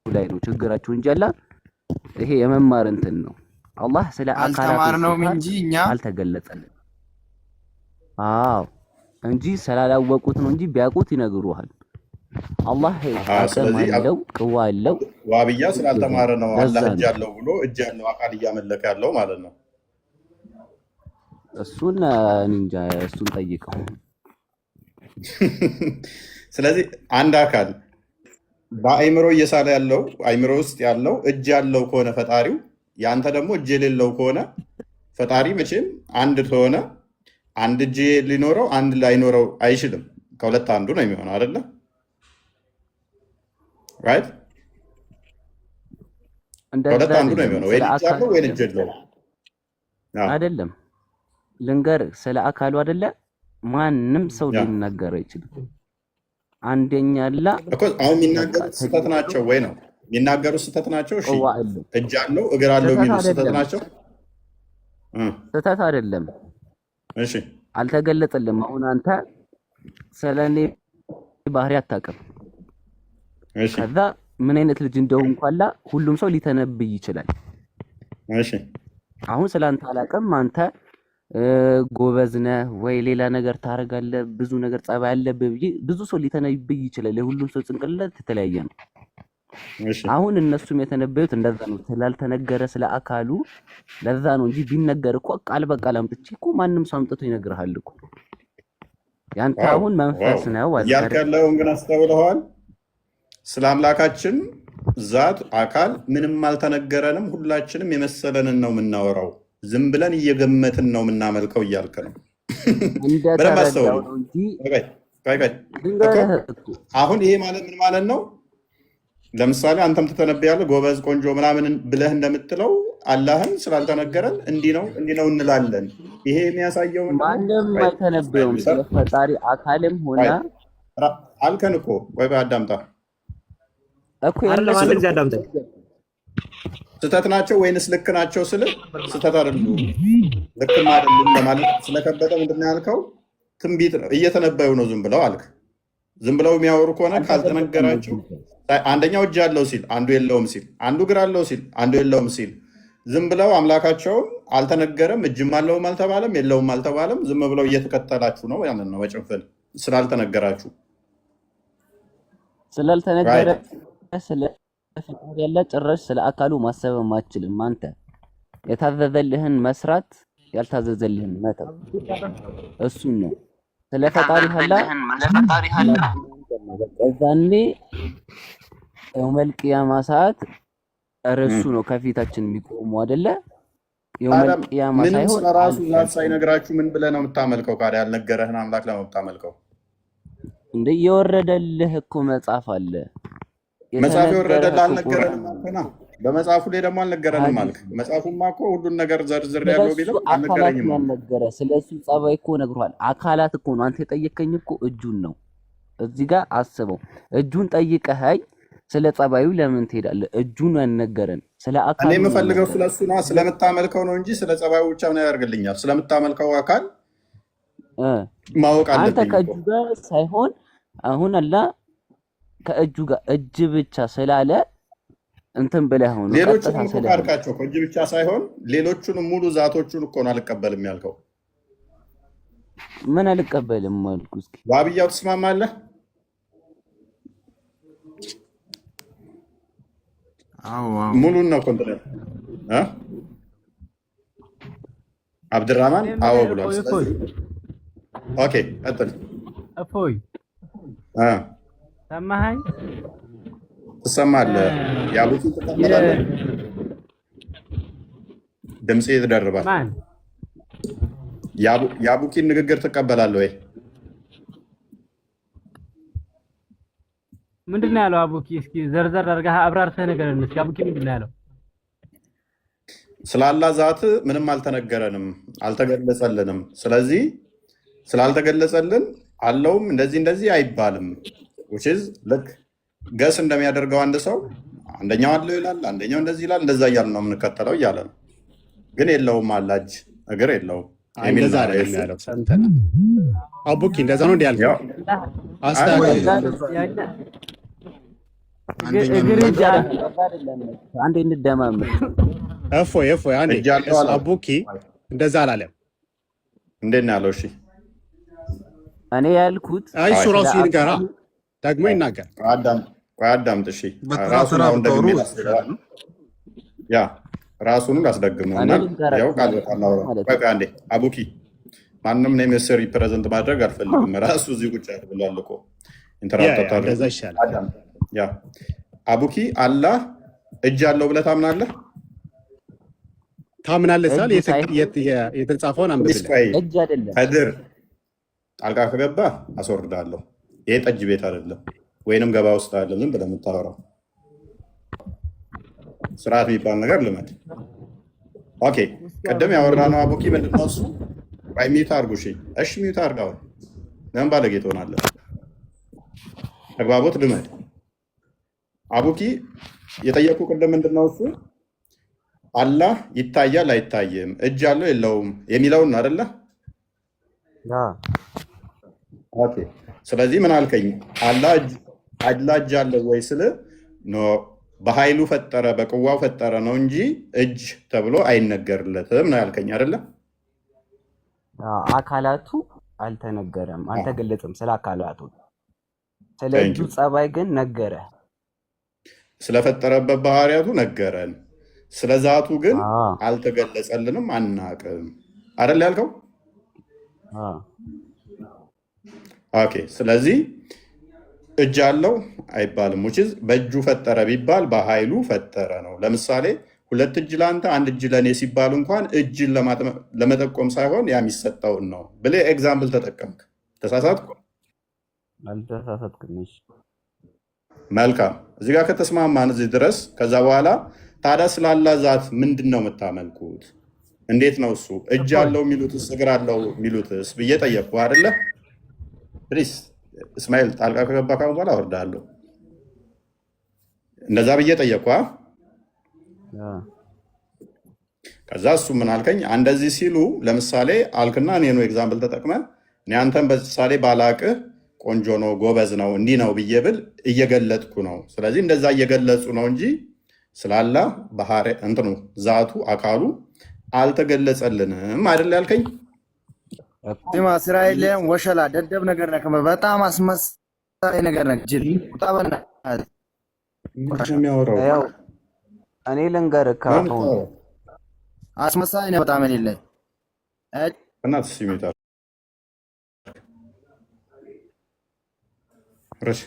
ላይ ነው ችግራቸው እንጂ አላህ ይሄ የመማር እንትን ነው። አላህ ስለ አካላት ነው እንጂ እኛ አልተገለጸልን። አዎ እንጂ ስላላወቁት ነው እንጂ ቢያውቁት ይነግሩሃል። አላህ አቅም አለው ቅዋ አለው። ዋብያ ስላልተማረ ነው አላህ እጅ አለው ብሎ እጅ ያለው አካል እያመለከ ያለው ማለት ነው። እሱን እንጃ እሱን ጠይቀው። ስለዚህ አንድ አካል በአይምሮ እየሳለ ያለው አይምሮ ውስጥ ያለው እጅ ያለው ከሆነ ፈጣሪው ያንተ ደግሞ እጅ የሌለው ከሆነ ፈጣሪ መቼም አንድ ከሆነ አንድ እጅ ሊኖረው አንድ ላይኖረው አይችልም። ከሁለት አንዱ ነው የሚሆነው አይደለ? ራይት ከሁለት አንዱ ነው የሚሆነው። ወይ እጅ ያለው ወይ እጅ የለው አይደለም። ልንገርህ ስለ አካሉ አይደለ ማንም ሰው ሊናገር አይችልም። አንደኛ አላ እኮ አሁን የሚናገሩት ስህተት ናቸው ወይ ነው የሚናገሩት ስህተት ናቸው። እሺ እጅ አለው እግር አለው የሚሉት ስህተት ናቸው። ስህተት አይደለም። እሺ አልተገለጠልም። አሁን አንተ ስለኔ ባህሪ አታውቅም። እሺ ከዛ ምን አይነት ልጅ እንደው እንኳን ሁሉም ሰው ሊተነብይ ይችላል። እሺ አሁን ስላንተ አላውቅም። አንተ ጎበዝ ነህ ወይ ሌላ ነገር ታደርጋለህ፣ ብዙ ነገር ጸባይ አለብህ ብዬ ብዙ ሰው ሊተነብይ ይችላል። የሁሉም ሰው ጭንቅላት የተለያየ ነው። አሁን እነሱም የተነበዩት እንደዛ ነው፣ ስላልተነገረ ስለ አካሉ ለዛ ነው እንጂ ቢነገር እኮ ቃል በቃል አምጥቼ እኮ ማንም ሰው አምጥቶ ይነግርሃል እኮ። ያንተ አሁን መንፈስ ነው እያልክ ያለውን ግን አስተውለዋል። ስለ አምላካችን ዛት አካል ምንም አልተነገረንም፣ ሁላችንም የመሰለንን ነው የምናወራው፣ ዝም ብለን እየገመትን ነው የምናመልከው እያልክ ነው። በደንብ አስተውል። አሁን ይሄ ማለት ምን ማለት ነው? ለምሳሌ አንተም ትተነብያለህ ጎበዝ ቆንጆ ምናምን ብለህ እንደምትለው አላህን ስላልተነገረን እንዲህ ነው እንላለን። ይሄ የሚያሳየው ማንም አይተነበየውም ስለ ፈጣሪ አካልም ሆነ አልከን እኮ። ወይ አዳምጣ እኮ ያለው አንድ ጊዜ አዳምጠኝ። ስህተት ናቸው ወይንስ ልክ ናቸው ስል ስህተት አይደሉም ልክም አይደሉም ለማለት ስለከበደ ምንድን ነው ያልከው? ትንቢት ነው እየተነበዩ ነው ዝም ብለው አልክ። ዝም ብለው የሚያወሩ ከሆነ ካልተነገራቸው አንደኛው እጅ አለው ሲል አንዱ የለውም ሲል፣ አንዱ እግር አለው ሲል አንዱ የለውም ሲል፣ ዝም ብለው አምላካቸውን አልተነገረም፣ እጅም አለውም አልተባለም፣ የለውም አልተባለም፣ ዝም ብለው እየተከተላችሁ ነው። ያንን ነው በጭንፍል ስላልተነገራችሁ ስላልተነገረ ስለ ፈጣሪ ያለ ጭራሽ ስለ አካሉ ማሰብም አትችልም። አንተ የታዘዘልህን መስራት ያልታዘዘልህን መተው እሱን ነው ስለ ፈጣሪ ሀላ እዛኔ የውመል ቂያማ ሰዓት እርሱ ነው ከፊታችን የሚቆሙ አይደለ? የውመል ቂያማ ሳይሆን ስለራሱ ዛት ሳይነግራችሁ ምን ብለህ ነው የምታመልከው? ካዲያ ያልነገረህን አምላክ ለምን የምታመልከው? እንደ የወረደልህ እኮ መጽሐፍ አለ። መጽሐፍ የወረደልህ አልነገረንም አልከና፣ በመጽሐፉ ላይ ደግሞ አልነገረንም አልክ። መጽሐፉማ እኮ ሁሉን ነገር ዘርዝር ያለው ቢልም አልነገረኝም። ስለሱ ጸባይ እኮ ነግሯል። አካላት እኮ ነው። አንተ የጠየቀኝ እኮ እጁን ነው። እዚህ ጋር አስበው። እጁን ጠይቀኸኝ ስለ ጸባዩ ለምን ትሄዳለህ? እጁን ያልነገረን ስለ አካል እኔ የምፈልገው ስለሱ ነው፣ ስለምታመልከው ነው እንጂ ስለ ጸባዩ ብቻ ምን ያደርግልኛል? ስለምታመልከው አካል ማወቅ አለብኝ። አንተ ከእጁ ጋር ሳይሆን አሁን አላ ከእጁ ጋር እጅ ብቻ ስላለ እንትን ብለህ ሆኖ ሌሎቹን እኮ ካልካቸው ከእጅ ብቻ ሳይሆን ሌሎቹንም ሙሉ ዛቶቹን እኮ ነው አልቀበልም ያልከው። ምን አልቀበልም አልኩ? እስኪ ዋብያው ትስማማለህ? ሙሉን ነው ኮንትራት አብድራማን አዎ ብሏል። ስለዚህ ኦኬ ቀጥል። እፎይ ሰማኸኝ? ትሰማለህ? ያቡኪ ትቀበላለህ? ድምጼ ይደርባል። ማን ያቡኪን ንግግር ትቀበላለህ ወይ? ምንድን ነው ያለው አቡኪ? እስኪ ዘርዘር አድርገህ አብራርተህ ንገረን እስኪ። አቡኪ ምንድን ነው ያለው? ስለ አላህ ዛት ምንም አልተነገረንም፣ አልተገለጸልንም። ስለዚህ ስላልተገለጸልን አለውም እንደዚህ አይባልም። which is ልክ ገስ እንደሚያደርገው አንድ ሰው አንደኛው አለው ይላል፣ አንደኛው እንደዚህ ይላል፣ እንደዛ እያልን ነው የምንከተለው እያለ ነው። ግን የለውም አላጅ እግር የለውም እንደዛ አይደለም ያለው። ሰምተናል። አቡኪ እንደዛ ነው እንዴ ያልከው? አንዴ እንደማመጥ እፎይ አንዴ አቡኪ እንደዛ አላለም። እንዴት ነው ያለው? እሺ እኔ ያልኩት እሱ ራሱ ይንገራ ደግሞ ይናገር። አዳምጥ። እሺ ራሱን አሁን ደግሜ ላስደግም፣ ያ ራሱን ላስደግመው እና ያው ቃል በቃል በቃ አንዴ አቡኪ ማንም ነው የሚስር ሪፕሬዘንት ማድረግ አልፈልግም። ራሱ እዚህ ቁጭ ብሏል እኮ ኢንተራክት እንደዛ ይሻላል። ያ አቡኪ አላህ እጅ አለው ብለህ ታምናለህ? ታምናለህ ሳል የተጻፈውን አንብብልህ። እጅ አይደለም ከድር ጣልቃ ከገባ አስወርዳለሁ። ይሄ ጠጅ ቤት አይደለም፣ ወይንም ገባ ውስጥ አይደለም። ዝም ብለህ የምታወራው ስርዓት የሚባል ነገር ልመድ። ኦኬ ቅድም ያወራነው አቡኪ ምንድን ነው እሱ? ወይ ሚዩት አድርጉ። እሺ ሚዩት አድርጋው። ለምን ባለጌ ትሆናለህ? ተግባቦት ልመድ። አቡኪ የጠየቁ ቅድም ምንድን ነው እሱ? አላህ ይታያል አይታይም፣ እጅ አለው የለውም የሚለውን አይደለ? ኦኬ ስለዚህ ምን አልከኝ? አላህ እጅ አለው ወይ ስል ኖ በኃይሉ ፈጠረ በቅዋው ፈጠረ ነው እንጂ እጅ ተብሎ አይነገርለትም ነው ያልከኝ አይደለ? አካላቱ አልተነገረም፣ አልተገለጸም። ስለ አካላቱ ስለ እጁ ጸባይ ግን ነገረ። ስለፈጠረበት ባህሪያቱ ነገረን። ስለ ዛቱ ግን አልተገለጸልንም፣ አናቅም አይደል ያልከው? ኦኬ። ስለዚህ እጅ አለው አይባልም። ውጭዝ በእጁ ፈጠረ ቢባል በኃይሉ ፈጠረ ነው። ለምሳሌ 2 እጅ ለአንተ 1 እጅ ለእኔ ሲባል እንኳን እጅን ለመጠቆም ሳይሆን ያ የሚሰጠውን ነው ብለህ ኤግዛምፕል ተጠቀምክ። ተሳሳትኩ? አልተሳሳትክም። መልካም። እዚህ ጋር ከተስማማን እዚህ ድረስ፣ ከዛ በኋላ ታዲያ ስላላ ዛት ምንድን ነው የምታመልኩት? እንዴት ነው እሱ እጅ አለው የሚሉትስ እግር አለው የሚሉትስ ብዬ ጠየቅኩ አይደለ? ፕሊስ እስማኤል ጣልቃ ከገባ ካሁን በኋላ አወርዳለሁ። እንደዛ ብዬ ጠየቅኩ። ከዛ እሱ ምን አልከኝ? እንደዚህ ሲሉ ለምሳሌ አልክና እኔኑ ኤግዛምፕል ተጠቅመ እኔ አንተን በምሳሌ ባላቅህ ቆንጆ ነው ጎበዝ ነው እንዲህ ነው ብዬ ብል እየገለጥኩ ነው። ስለዚህ እንደዛ እየገለጹ ነው እንጂ ስላላ ባህሪ እንትኑ ዛቱ አካሉ አልተገለጸልንም አይደል ያልከኝ? ቲማ እስራኤልን ወሸላ ደደብ ነገር ነህ። በጣም አስመሳይ ነገር ነህ። ጅል ቁጣበና የሚያወራው እኔ ልንገርህ ካሁን አስመሳይ ነህ በጣም እኔ ላይ እናት ሲሚታ እሺ።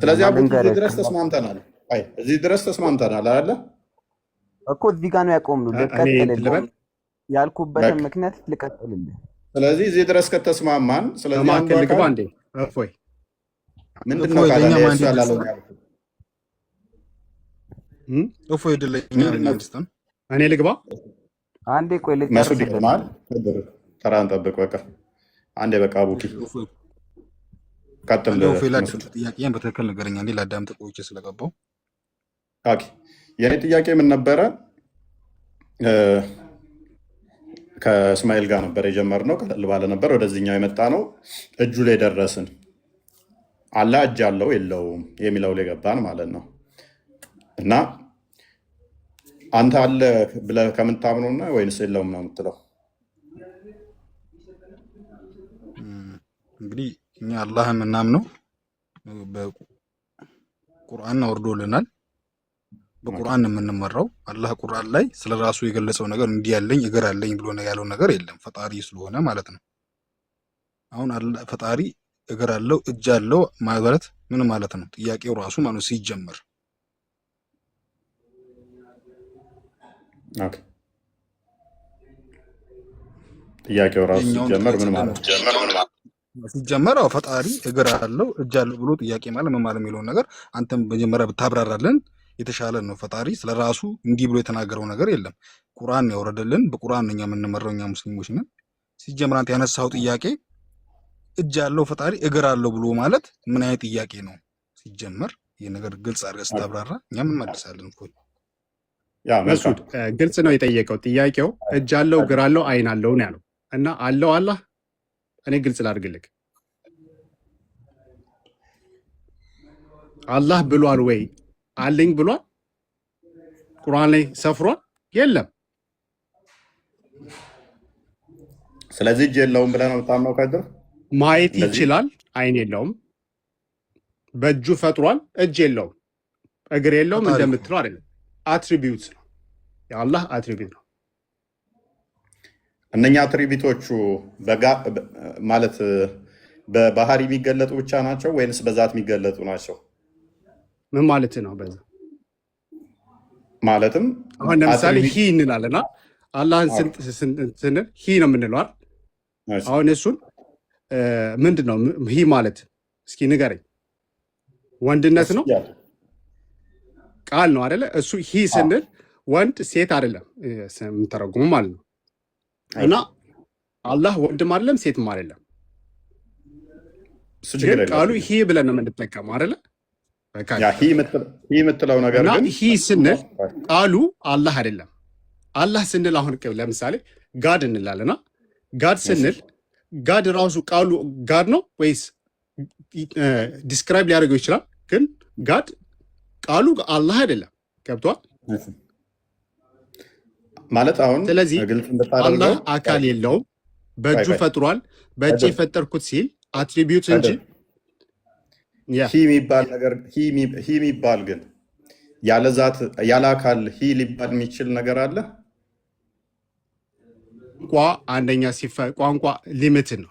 ስለዚህ አቡት እዚህ ድረስ ተስማምተናል። አይ እዚህ ድረስ ተስማምተናል አይደለ እኮ እዚህ ጋር ነው ያቆምነው። ልቀጥልልህ ያልኩበትን ምክንያት ልቀጥልልህ። ስለዚህ እዚህ ድረስ ከተስማማን ስለዚህ አንዱ ልግባ እንዴ እፎይ ምንድነው ካላለ እሱ ያላለው ያልኩት እፎይ ድለኛ አንስተን እኔ ልግባ አንዴ ቆይ ልጨርስ። መስኡድ ይማል ተራን ጠብቅ። በቃ አንዴ በቃ አቡኪ ቀጥል። እፎይ ላድርግ ጥያቄን በትክክል ነገረኛ እንዴ ላዳምጥ ቆይቼ ስለገባው። ኦኬ የኔ ጥያቄ ምን ነበረ? ከእስማኤል ጋር ነበር የጀመርነው። ቀለል ባለ ነበር ወደዚህኛው የመጣ ነው። እጁ ላይ ደረስን። አላህ እጅ አለው የለውም የሚለው ላይ ገባን ማለት ነው። እና አንተ አለ ብለህ ከምታምነውና ወይንስ የለውም ነው የምትለው? እንግዲህ እኛ አላህ የምናምነው በቁርአን አውርዶልናል። በቁርአን የምንመራው አላህ ቁርአን ላይ ስለራሱ የገለጸው ነገር እንዲህ ያለኝ እግር አለኝ ብሎ ያለው ነገር የለም፣ ፈጣሪ ስለሆነ ማለት ነው። አሁን ፈጣሪ እግር አለው እጅ አለው ማለት ምን ማለት ነው? ጥያቄው ራሱ ማለት ሲጀመር ኦኬ ጥያቄው ራሱ ሲጀመር ምን ማለት ነው? ሲጀመር ፈጣሪ እግር አለው እጅ አለው ብሎ ጥያቄ ማለት ምን ማለት የሚለውን ነገር አንተም መጀመሪያ ብታብራራለን የተሻለ ነው። ፈጣሪ ስለራሱ እንዲህ ብሎ የተናገረው ነገር የለም። ቁርአን ያወረደልን በቁርአን እኛ የምንመራው እኛ ሙስሊሞች ነን። ሲጀመር አንተ ያነሳው ጥያቄ እጅ አለው ፈጣሪ እግር አለው ብሎ ማለት ምን አይነት ጥያቄ ነው? ሲጀመር ይሄ ነገር ግልጽ አድርገህ ስታብራራ እኛም እንመልሳለን እኮ። ያ መስኡድ ግልጽ ነው የጠየቀው ጥያቄው። እጅ አለው እግር አለው አይን አለው ነው ያለው እና አለው አላህ እኔ ግልጽ ላድርግልህ። አላህ ብሏል ወይ አለኝ ብሏል? ቁርአን ላይ ሰፍሯል? የለም። ስለዚህ እጅ የለውም ብለህ ነው የምታምነው? ከድር ማየት ይችላል፣ አይን የለውም። በእጁ ፈጥሯል፣ እጅ የለውም፣ እግር የለውም እንደምትለው አይደለም። አትሪቢዩት ነው፣ የአላህ አትሪቢዩት ነው። እነኛ አትሪቢዩቶቹ ማለት በባህሪ የሚገለጡ ብቻ ናቸው ወይንስ በዛት የሚገለጡ ናቸው? ምን ማለት ነው? በዛ ማለትም አሁን ለምሳሌ ሂ እንላለና አላህን ስንል ሂ ነው የምንለው አይደል? አሁን እሱን ምንድን ነው ሂ ማለት? እስኪ ንገረኝ። ወንድነት ነው ቃል ነው አይደለ? እሱ ሂ ስንል ወንድ ሴት አይደለም የምንተረጉሙ ማለት ነው። እና አላህ ወንድም አይደለም ሴትም አይደለም። ግን ቃሉ ሂ ብለን ነው የምንጠቀመው አይደለ? ሂ የምትለው ነገር ግን ሂ ስንል ቃሉ አላህ አይደለም። አላህ ስንል አሁን ለምሳሌ ጋድ እንላለና ጋድ ስንል ጋድ ራሱ ቃሉ ጋድ ነው ወይስ ዲስክራይብ ሊያደርገው ይችላል። ግን ጋድ ቃሉ አላህ አይደለም። ገብቷል? ማለት አሁን ስለዚህ ግልጽ አላህ እንድታደርገው አካል የለውም፣ በእጁ ፈጥሯል። በእጅ የፈጠርኩት ሲል አትሪቢዩት እንጂ የሚባል ነገር የሚባል ግን ያለ ዛት ያለ አካል ሊባል የሚችል ነገር አለ። አንደኛ ቋንቋ ሊሚትድ ነው።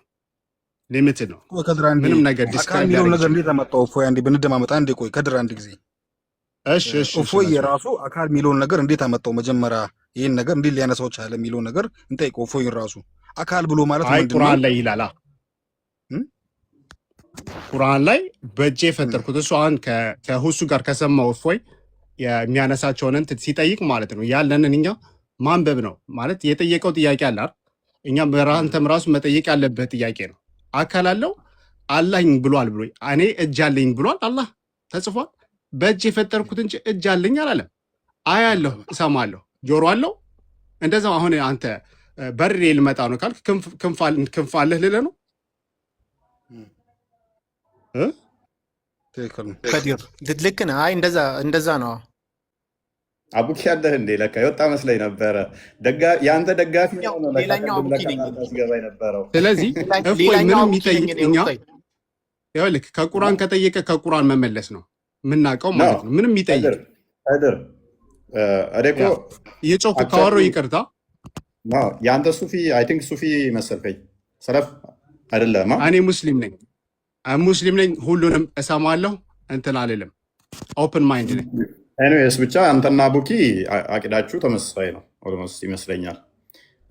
ምንም ነገር ዲስካል የሚለው ነገር እንዴት አመጣው? እፎይ አንዴ ብንደማመጥ አንዴ ቆይ ከድር አንድ ጊዜ እፎይ የራሱ አካል የሚለውን ነገር እንዴት አመጣው? መጀመሪያ ይህን ነገር እንዴት ሊያነሳው ቻለ የሚለውን ነገር እንጠይቀው። እፎይ ራሱ አካል ብሎ ማለት ምንድን ነው? ቁርአን ላይ ይላል። ቁርአን ላይ በእጄ የፈጠርኩት እሱ አሁን ከሁሱ ጋር ከሰማው እፎይ የሚያነሳቸውን እንትን ሲጠይቅ ማለት ነው ያለንን እኛ ማንበብ ነው ማለት የጠየቀው ጥያቄ አለ። እኛ በራንተም ራሱ መጠየቅ ያለበት ጥያቄ ነው። አካል አለው አላኝ ብሏል ብሎ እኔ እጅ አለኝ ብሏል አላህ ተጽፏል። በእጅ የፈጠርኩት እንጂ እጅ አለኝ አላለም። አያለሁ፣ እሰማለሁ፣ ጆሮ አለው። እንደዛው አሁን አንተ በሬ ልመጣ ነው ካልክ ክንፍ አለህ ልልህ ነው። ልክ ነህ። አይ እንደዛ ነው። አቡኪ ያለህ እንዴ? ለካ የወጣ መስለኝ ነበረ። የአንተ ደጋፊ ሌላኛው አቡኪ ነኝ ነበረው። ስለዚህ እፎይ ምንም ይጠይቅ እኛ ይኸውልህ ከቁርአን ከጠየቀ ከቁርአን መመለስ ነው የምናውቀው ማለት ነው። ምንም ይጠይቅ አይደር አደኮ እየጮክ ካወራሁ ይቅርታ። የአንተ ሱፊ አይ ቲንክ ሱፊ መሰልከኝ። ሰለፍ አይደለም። እኔ ሙስሊም ነኝ። ሁሉንም እሰማለሁ፣ እንትን አልልም። ኦፕን ማይንድ ነኝ። ኤኒዌይስ ብቻ አንተና ቡኪ አቂዳችሁ ተመሳሳይ ነው ኦልሞስት ይመስለኛል።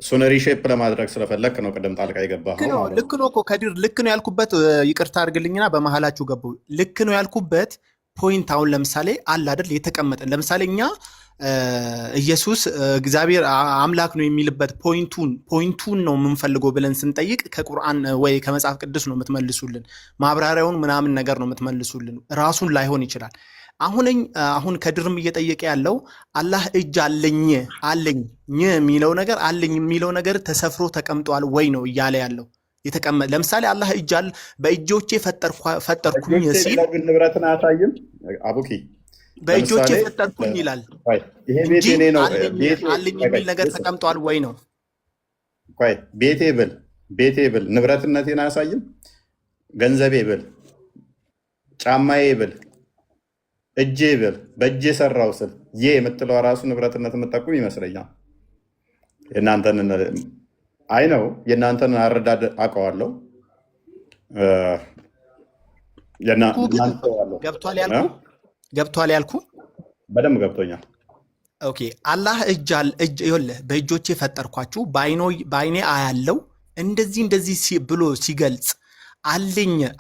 እሱን ሪሼፕ ለማድረግ ስለፈለክ ነው ቅድም ጣልቃ የገባኸው። ልክ ነው እኮ ከዲር፣ ልክ ነው ያልኩበት። ይቅርታ አድርግልኝና በመሀላችሁ ገባሁ። ልክ ነው ያልኩበት ፖይንት አሁን ለምሳሌ አለ አይደል የተቀመጠ ለምሳሌ እኛ ኢየሱስ እግዚአብሔር አምላክ ነው የሚልበት ፖይንቱን ነው የምንፈልገው ብለን ስንጠይቅ ከቁርአን ወይ ከመጽሐፍ ቅዱስ ነው የምትመልሱልን። ማብራሪያውን ምናምን ነገር ነው የምትመልሱልን። ራሱን ላይሆን ይችላል። አሁን ከድርም እየጠየቀ ያለው አላህ እጅ አለኝ የሚለው ነገር አለኝ የሚለው ነገር ተሰፍሮ ተቀምጧል ወይ ነው እያለ ያለው። የተቀመጠ ለምሳሌ አላህ እጅ አለ በእጆቼ ፈጠርኩኝ ሲል ንብረትን አያሳይም። አቡኪ በእጆቼ ፈጠርኩኝ ይላል እንጂ አለኝ የሚል ነገር ተቀምጧል ወይ ነው። ቤቴ ብል ንብረትነቴን አያሳይም። ገንዘቤ ብል፣ ጫማዬ ብል፣ እጄ ብል፣ በእጄ ሰራው ስል የምትለው ራሱ ንብረትነት የምጠቁም ይመስለኛል። የእናንተን አረዳድ አውቀዋለሁ። ገብቷል ያልኩ በደንብ ገብቶኛል። ኦኬ አላህ ይኸውልህ በእጆቼ ፈጠርኳችሁ በአይኔ አያለው እንደዚህ ብሎ ሲገልጽ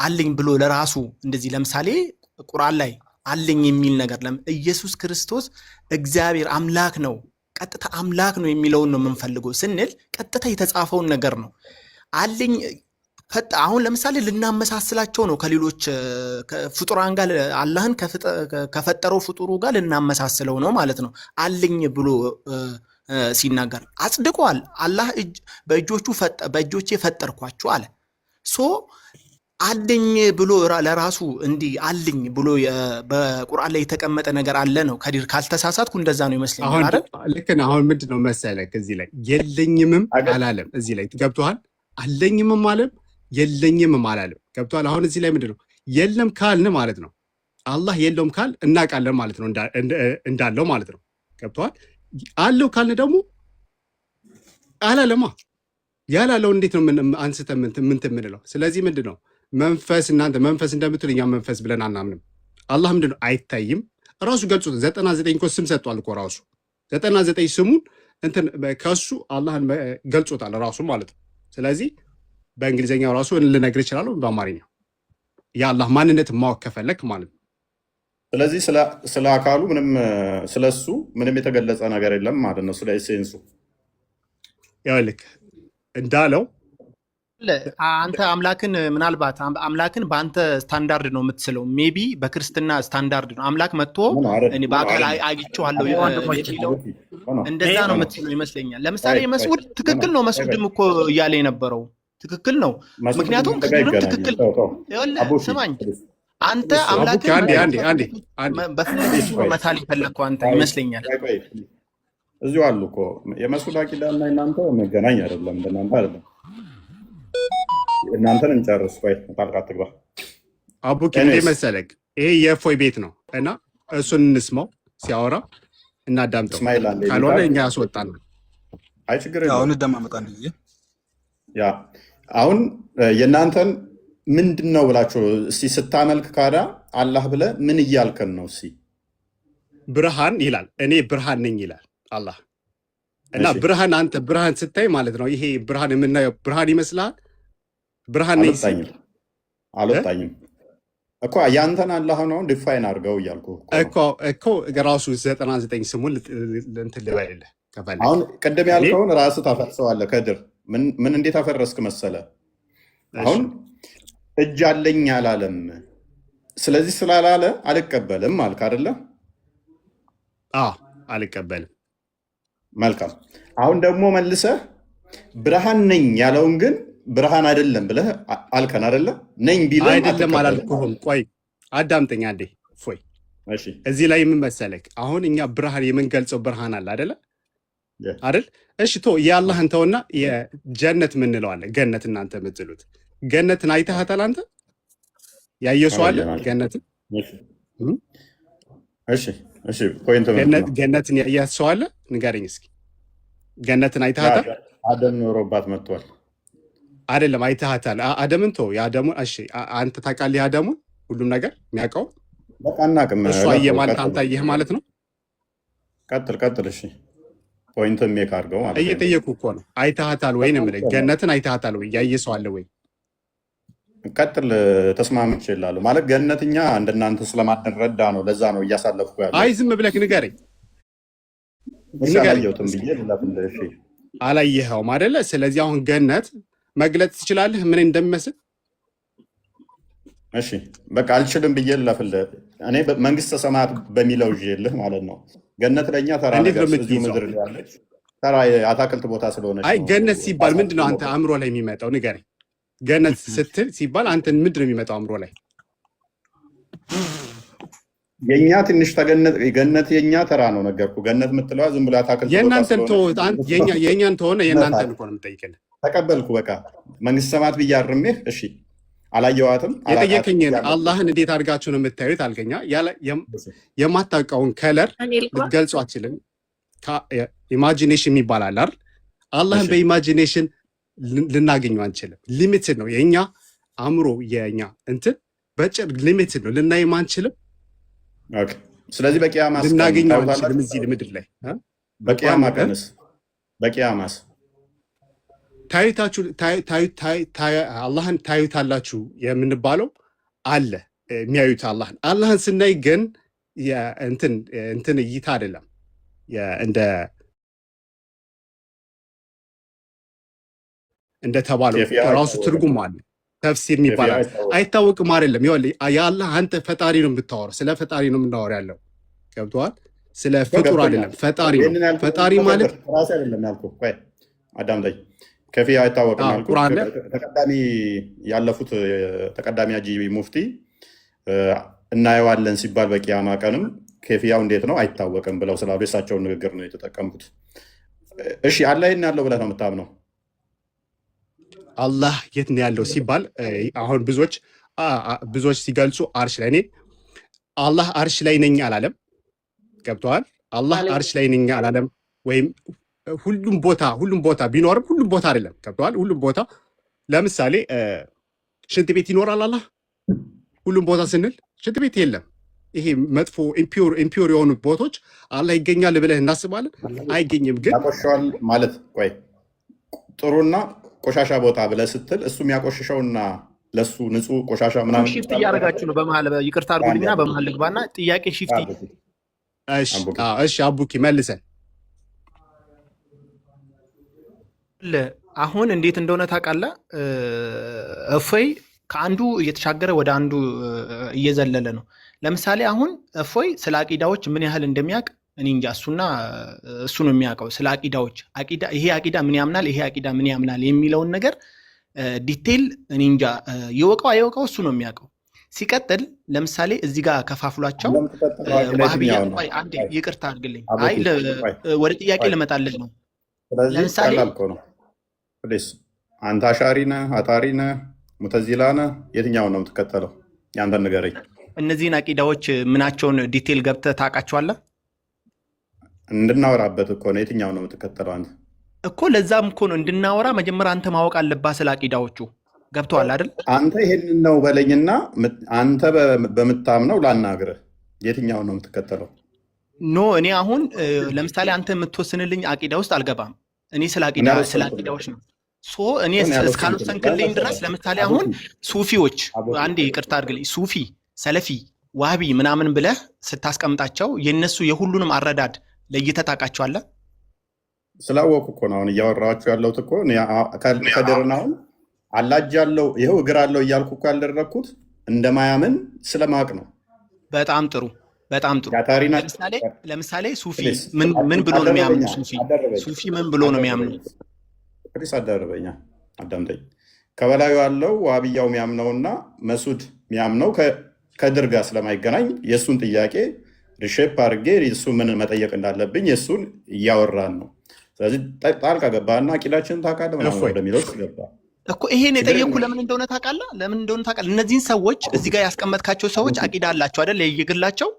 አለኝ ብሎ ለራሱ እንደዚህ ለምሳሌ ቁርአን ላይ አለኝ የሚል ነገር ኢየሱስ ክርስቶስ እግዚአብሔር አምላክ ነው፣ ቀጥታ አምላክ ነው የሚለውን ነው የምንፈልገው ስንል ቀጥታ የተጻፈውን ነገር ነው አለኝ። አሁን ለምሳሌ ልናመሳስላቸው ነው ከሌሎች ፍጡራን ጋር አላህን ከፈጠረው ፍጡሩ ጋር ልናመሳስለው ነው ማለት ነው። አለኝ ብሎ ሲናገር አጽድቋል። አላህ በእጆቼ ፈጠርኳችሁ አለ። አለኝ ብሎ ለራሱ እንዲህ አለኝ ብሎ በቁርአን ላይ የተቀመጠ ነገር አለ ነው። ከዲር ካልተሳሳትኩ እንደዛ ነው ይመስለኛል አይደል? ልክ ነህ። አሁን ምንድን ነው መሰለህ እዚህ ላይ የለኝምም አላለም። እዚህ ላይ ገብቶሃል? አለኝምም አለም የለኝምም አላለም። ገብቶሃል? አሁን እዚህ ላይ ምንድን ነው የለም ካልን ማለት ነው አላህ የለውም ካል እናውቃለን ማለት ነው እንዳለው ማለት ነው። ገብቶሃል? አለው ካልን ደግሞ አላለማ ያላለው እንዴት ነው አንስተን ምን የምንለው? ስለዚህ ምንድን ነው መንፈስ እናንተ መንፈስ እንደምትሉ እኛ መንፈስ ብለን አናምንም። አላህ ምንድን ነው አይታይም። ራሱ ገልጾት 99 እኮ ስም ሰጥቷል እኮ ራሱ 99 ስሙን እንትን ከሱ አላህን ገልጾታል ራሱ ማለት ነው። ስለዚህ በእንግሊዝኛው ራሱ ልነግር ይችላሉ፣ በአማርኛው የአላህ ማንነት ማወቅ ከፈለክ ማለት ነው። ስለዚህ ስለ አካሉ ስለሱ ምንም የተገለጸ ነገር የለም ማለት ነው። ስለ ኤሴንሱ ይኸውልህ እንዳለው አንተ አምላክን ምናልባት አምላክን በአንተ ስታንዳርድ ነው የምትስለው። ሜቢ በክርስትና ስታንዳርድ ነው አምላክ መጥቶ እኔ በአካል አግኝቼዋለሁ የሚለው እንደዛ ነው የምትስለው ይመስለኛል። ለምሳሌ መስዑድ ትክክል ነው። መስዑድም እኮ እያለ የነበረው ትክክል ነው። ምክንያቱም ትክክል ስማኝ፣ አንተ አምላክን በፍለግ መታል ይፈለግከው አንተ ይመስለኛል። እዚሁ አሉ እኮ የመስዑድ አቂዳና እናንተ መገናኝ አይደለም። እንደናንተ አይደለም። እናንተን እንጨርስ። ቆይ ጣልቃ ትግባ። አቡኪ እንደ መሰለክ ይሄ የእፎይ ቤት ነው እና እሱን እንስማው ሲያወራ እናዳምጠው። ካልሆነ እኛ ያስወጣናል። አይ ችግር የለውም። አሁን እንደማመጣ እንዴ ያ አሁን የእናንተን ምንድነው ብላችሁ እስቲ ስታመልክ ካዳ አላህ ብለ ምን እያልከን ነው? እስቲ ብርሃን ይላል። እኔ ብርሃን ነኝ ይላል አላህ እና ብርሃን አንተ ብርሃን ስታይ ማለት ነው ይሄ ብርሃን የምናየው ብርሃን ይመስልሃል? ብርሃን ነኝ አልወጣኝም እኮ ያንተን አላህ ነው ዲፋይን አድርገው እያልኩ እኮ ራሱ 99 ስሙን እንትን ልበልልህ ከፈለክ። አሁን ቅድም ያልከውን ራስህ ታፈርሰዋለህ። ከድር ምን እንዴት አፈረስክ መሰለ? አሁን እጅ አለኝ አላለም። ስለዚህ ስላላለ አልቀበልም አልክ አይደለ? አልቀበልም። መልካም። አሁን ደግሞ መልሰህ ብርሃን ነኝ ያለውን ግን ብርሃን አይደለም ብለህ አልከን አይደለ? ነኝ ቢልም አይደለም አላልኩህም። ቆይ አዳምጠኝ አንዴ ፎይ። እሺ እዚህ ላይ ምን መሰለክ? አሁን እኛ ብርሃን የምንገልጸው ብርሃን አለ አይደለ? አይደል? እሺ የአላህን ተውና የጀነት ምንለው አለ። ገነት እናንተ የምትሉት ገነትን አይተሃታል አንተ? ያየው ሰው አለ ገነትን? እሺ ፖይንት ገነትን ያየ ሰው አለ? ንገረኝ እስኪ። ገነትን አይተሃታል? አደም ኖሮባት መጥቷል አይደለም? አይተሃታል? አደምን ተው የአደሙን። እሺ አንተ ታውቃለህ የአደሙን ሁሉም ነገር የሚያውቀው? በቃ እናቅም። እሱ አየህ ማለት አንተ አየህ ማለት ነው። ቀጥል። እሺ ፖይንት ሜክ አድርገው ማለት እየጠየኩ እኮ ነው። አይተሃታል ወይ ነው የምልህ። ገነትን አይተሃታል ወይ? ያየ ሰው አለ ወይ? ቀጥል። ተስማምቼ እላለሁ ማለት ገነትኛ እንደናንተ ስለማንረዳ ነው። ለዛ ነው እያሳለፍኩ ያለው። አይ ዝም ብለህ ንገረኝ። አላየሁትም ብዬ ልለፍልህ። እሺ አላየኸውም አይደለ? ስለዚህ አሁን ገነት መግለጽ ትችላለህ ምን እንደሚመስል? እሺ በቃ አልችልም ብዬ ልለፍልህ። እኔ መንግስተ ሰማያት በሚለው ይልህ ማለት ነው። ገነት ለእኛ ተራ ነገር እዚሁ ምድር ያለች ተራ አታክልት ቦታ ስለሆነች። አይ ገነት ሲባል ምንድነው አንተ አእምሮ ላይ የሚመጣው ንገረኝ። ገነት ስትል ሲባል አንተ ምንድነው የሚመጣው አእምሮ ላይ? የኛ ትንሽ ገነት የኛ ተራ ነው ነገርኩ። ገነት የምትለዋ ዝም ብላ አታክልት ቦታ የእናንተን የእኛን ተሆነ የእናንተን እኮ ነው የምጠይቅልህ። ተቀበልኩ በቃ መንግስተ ሰማያት ብዬ አርሜህ። እሺ አላየዋትም። የጠየቀኝን አላህን እንዴት አድርጋችሁ ነው የምታዩት አልከኛ። የማታውቀውን ከለር ልትገልጹ አችልም። ኢማጂኔሽን የሚባል አለ አይደል? አላህን በኢማጂኔሽን ልናገኘው አንችልም። ሊሚትድ ነው የኛ አእምሮ፣ የኛ እንትን በጭር ሊሚትድ ነው፣ ልናይም አንችልም። ስለዚህ በቂያማ ልናገኘው አንችልም እዚህ ምድር ላይ። በቂያማስ አላህን ታዩታላችሁ የምንባለው አለ የሚያዩት አላህን ስናይ ግን እንትን እይታ አይደለም እንደተባለው ራሱ ትርጉም አለ። ተፍሲር የሚባል አይታወቅም አይደለም። የአላህ አንተ ፈጣሪ ነው የምታወራው፣ ስለ ፈጣሪ ነው የምናወራው ያለው ገብቶሃል? ስለ ፍጡር አይደለም። ፈጣሪ ነው። ፈጣሪ ማለት ራሴ አይደለም ያልኩህ። ቆይ አዳምጠኝ። ከፊያ አይታወቅም ያልኩህ ተቀዳሚ ያለፉት ተቀዳሚ ሀጂ ሙፍቲ እናየዋለን ሲባል በቂያማ ቀንም ከፊያው እንዴት ነው አይታወቅም ብለው ስላሉ የእሳቸውን ንግግር ነው የተጠቀምኩት። እሺ አላህ የት ነው ያለው ብለህ ነው የምታምነው? አላህ የት ነው ያለው ሲባል አሁን ብዙዎች ሲገልጹ አርሽ ላይ፣ እኔ አላህ አርሽ ላይ ነኝ አላለም። ገብተዋል? አላህ አርሽ ላይ ነኝ አላለም። ወይም ሁሉም ቦታ ቢኖርም ሁሉም ቦታ አይደለም። ገብተዋል? ሁሉም ቦታ ለምሳሌ ሽንት ቤት ይኖራል አላህ? ሁሉም ቦታ ስንል ሽንት ቤት የለም። ይሄ መጥፎ ኢምፒውር የሆኑ ቦታዎች አላህ ይገኛል ብለህ እናስባለን? አይገኝም። ግን ያቆሸዋል ማለት ቆይ ጥሩና ቆሻሻ ቦታ ብለህ ስትል እሱ የሚያቆሽሸውና ለሱ ንጹህ ቆሻሻ ምናምን ሺፍት እያደረጋችሁ ነው። በመሀል ይቅርታ አድርጉልኝና በመሀል ልግባና ጥያቄ ሺፍት። እሺ አቡኪ መልሰን። አሁን እንዴት እንደሆነ ታውቃለህ? እፎይ ከአንዱ እየተሻገረ ወደ አንዱ እየዘለለ ነው። ለምሳሌ አሁን እፎይ ስለ አቂዳዎች ምን ያህል እንደሚያውቅ እኔ እንጃ። እሱ ነው የሚያውቀው ስለ አቂዳዎች። ይሄ አቂዳ ምን ያምናል፣ ይሄ አቂዳ ምን ያምናል የሚለውን ነገር ዲቴይል እኔ እንጃ። ይወቀው አይወቀው እሱ ነው የሚያውቀው። ሲቀጥል ለምሳሌ እዚህ ጋር ከፋፍሏቸው ዋህብያ ቆይ አንዴ ይቅርታ አድርግልኝ። አይ ወደ ጥያቄ ልመጣልህ ነው። ለምሳሌ ፕሊስ አንተ አሻሪ ነህ፣ አጣሪ ነህ፣ ሙተዚላ ነህ? የትኛውን ነው የምትከተለው? ያንተን ንገረኝ። እነዚህን አቂዳዎች ምናቸውን ዲቴል ገብተህ ታውቃቸዋለህ? እንድናወራበት እኮ ነው። የትኛውን ነው የምትከተለው አንተ? እኮ ለዛም እኮ ነው እንድናወራ መጀመሪያ አንተ ማወቅ አለብህ ስለ አቂዳዎቹ። ገብተዋል አይደል? አንተ ይሄንን ነው በለኝና አንተ በምታምነው ላናግርህ። የትኛውን ነው የምትከተለው? ኖ እኔ አሁን ለምሳሌ አንተ የምትወስንልኝ አቂዳ ውስጥ አልገባም። እኔ ስለ አቂዳዎች ነው እኔ እስካልወሰንክልኝ ድረስ። ለምሳሌ አሁን ሱፊዎች አንዴ ይቅርታ አድርግልኝ፣ ሱፊ፣ ሰለፊ፣ ዋህቢ ምናምን ብለህ ስታስቀምጣቸው የነሱ የሁሉንም አረዳድ ለይተህ ታውቃቸዋለህ? ስላወቁ እኮ ነው አሁን እያወራችሁ ያለሁት እኮ ከድርን አሁን አላጅ ያለው ይኸው እግር አለው እያልኩ እኮ ያልደረግኩት እንደማያምን ስለማቅ ነው። በጣም ጥሩ በጣም ጥሩ። ለምሳሌ ሱፊ ምን ብሎ ነው የሚያምኑ? ሱፊ ምን ብሎ ነው የሚያምኑ? ፕሊስ አዳርበኛ አዳምጠኝ። ከበላዩ ያለው ዋብያው የሚያምነውና መሱድ የሚያምነው ከድር ጋር ስለማይገናኝ የእሱን ጥያቄ ሪሼፕ አድርጌ እሱ ምን መጠየቅ እንዳለብኝ የእሱን እያወራን ነው። ስለዚህ ጣልቃ ገባና አቂዳችንን ታውቃለህ ምናምን ወደሚለው ገባ እኮ። ይሄን የጠየቅኩ ለምን እንደሆነ ታውቃለህ? እነዚህን ሰዎች እዚህ ጋር ያስቀመጥካቸው ሰዎች አቂዳ አላቸው አይደል? የየግላቸው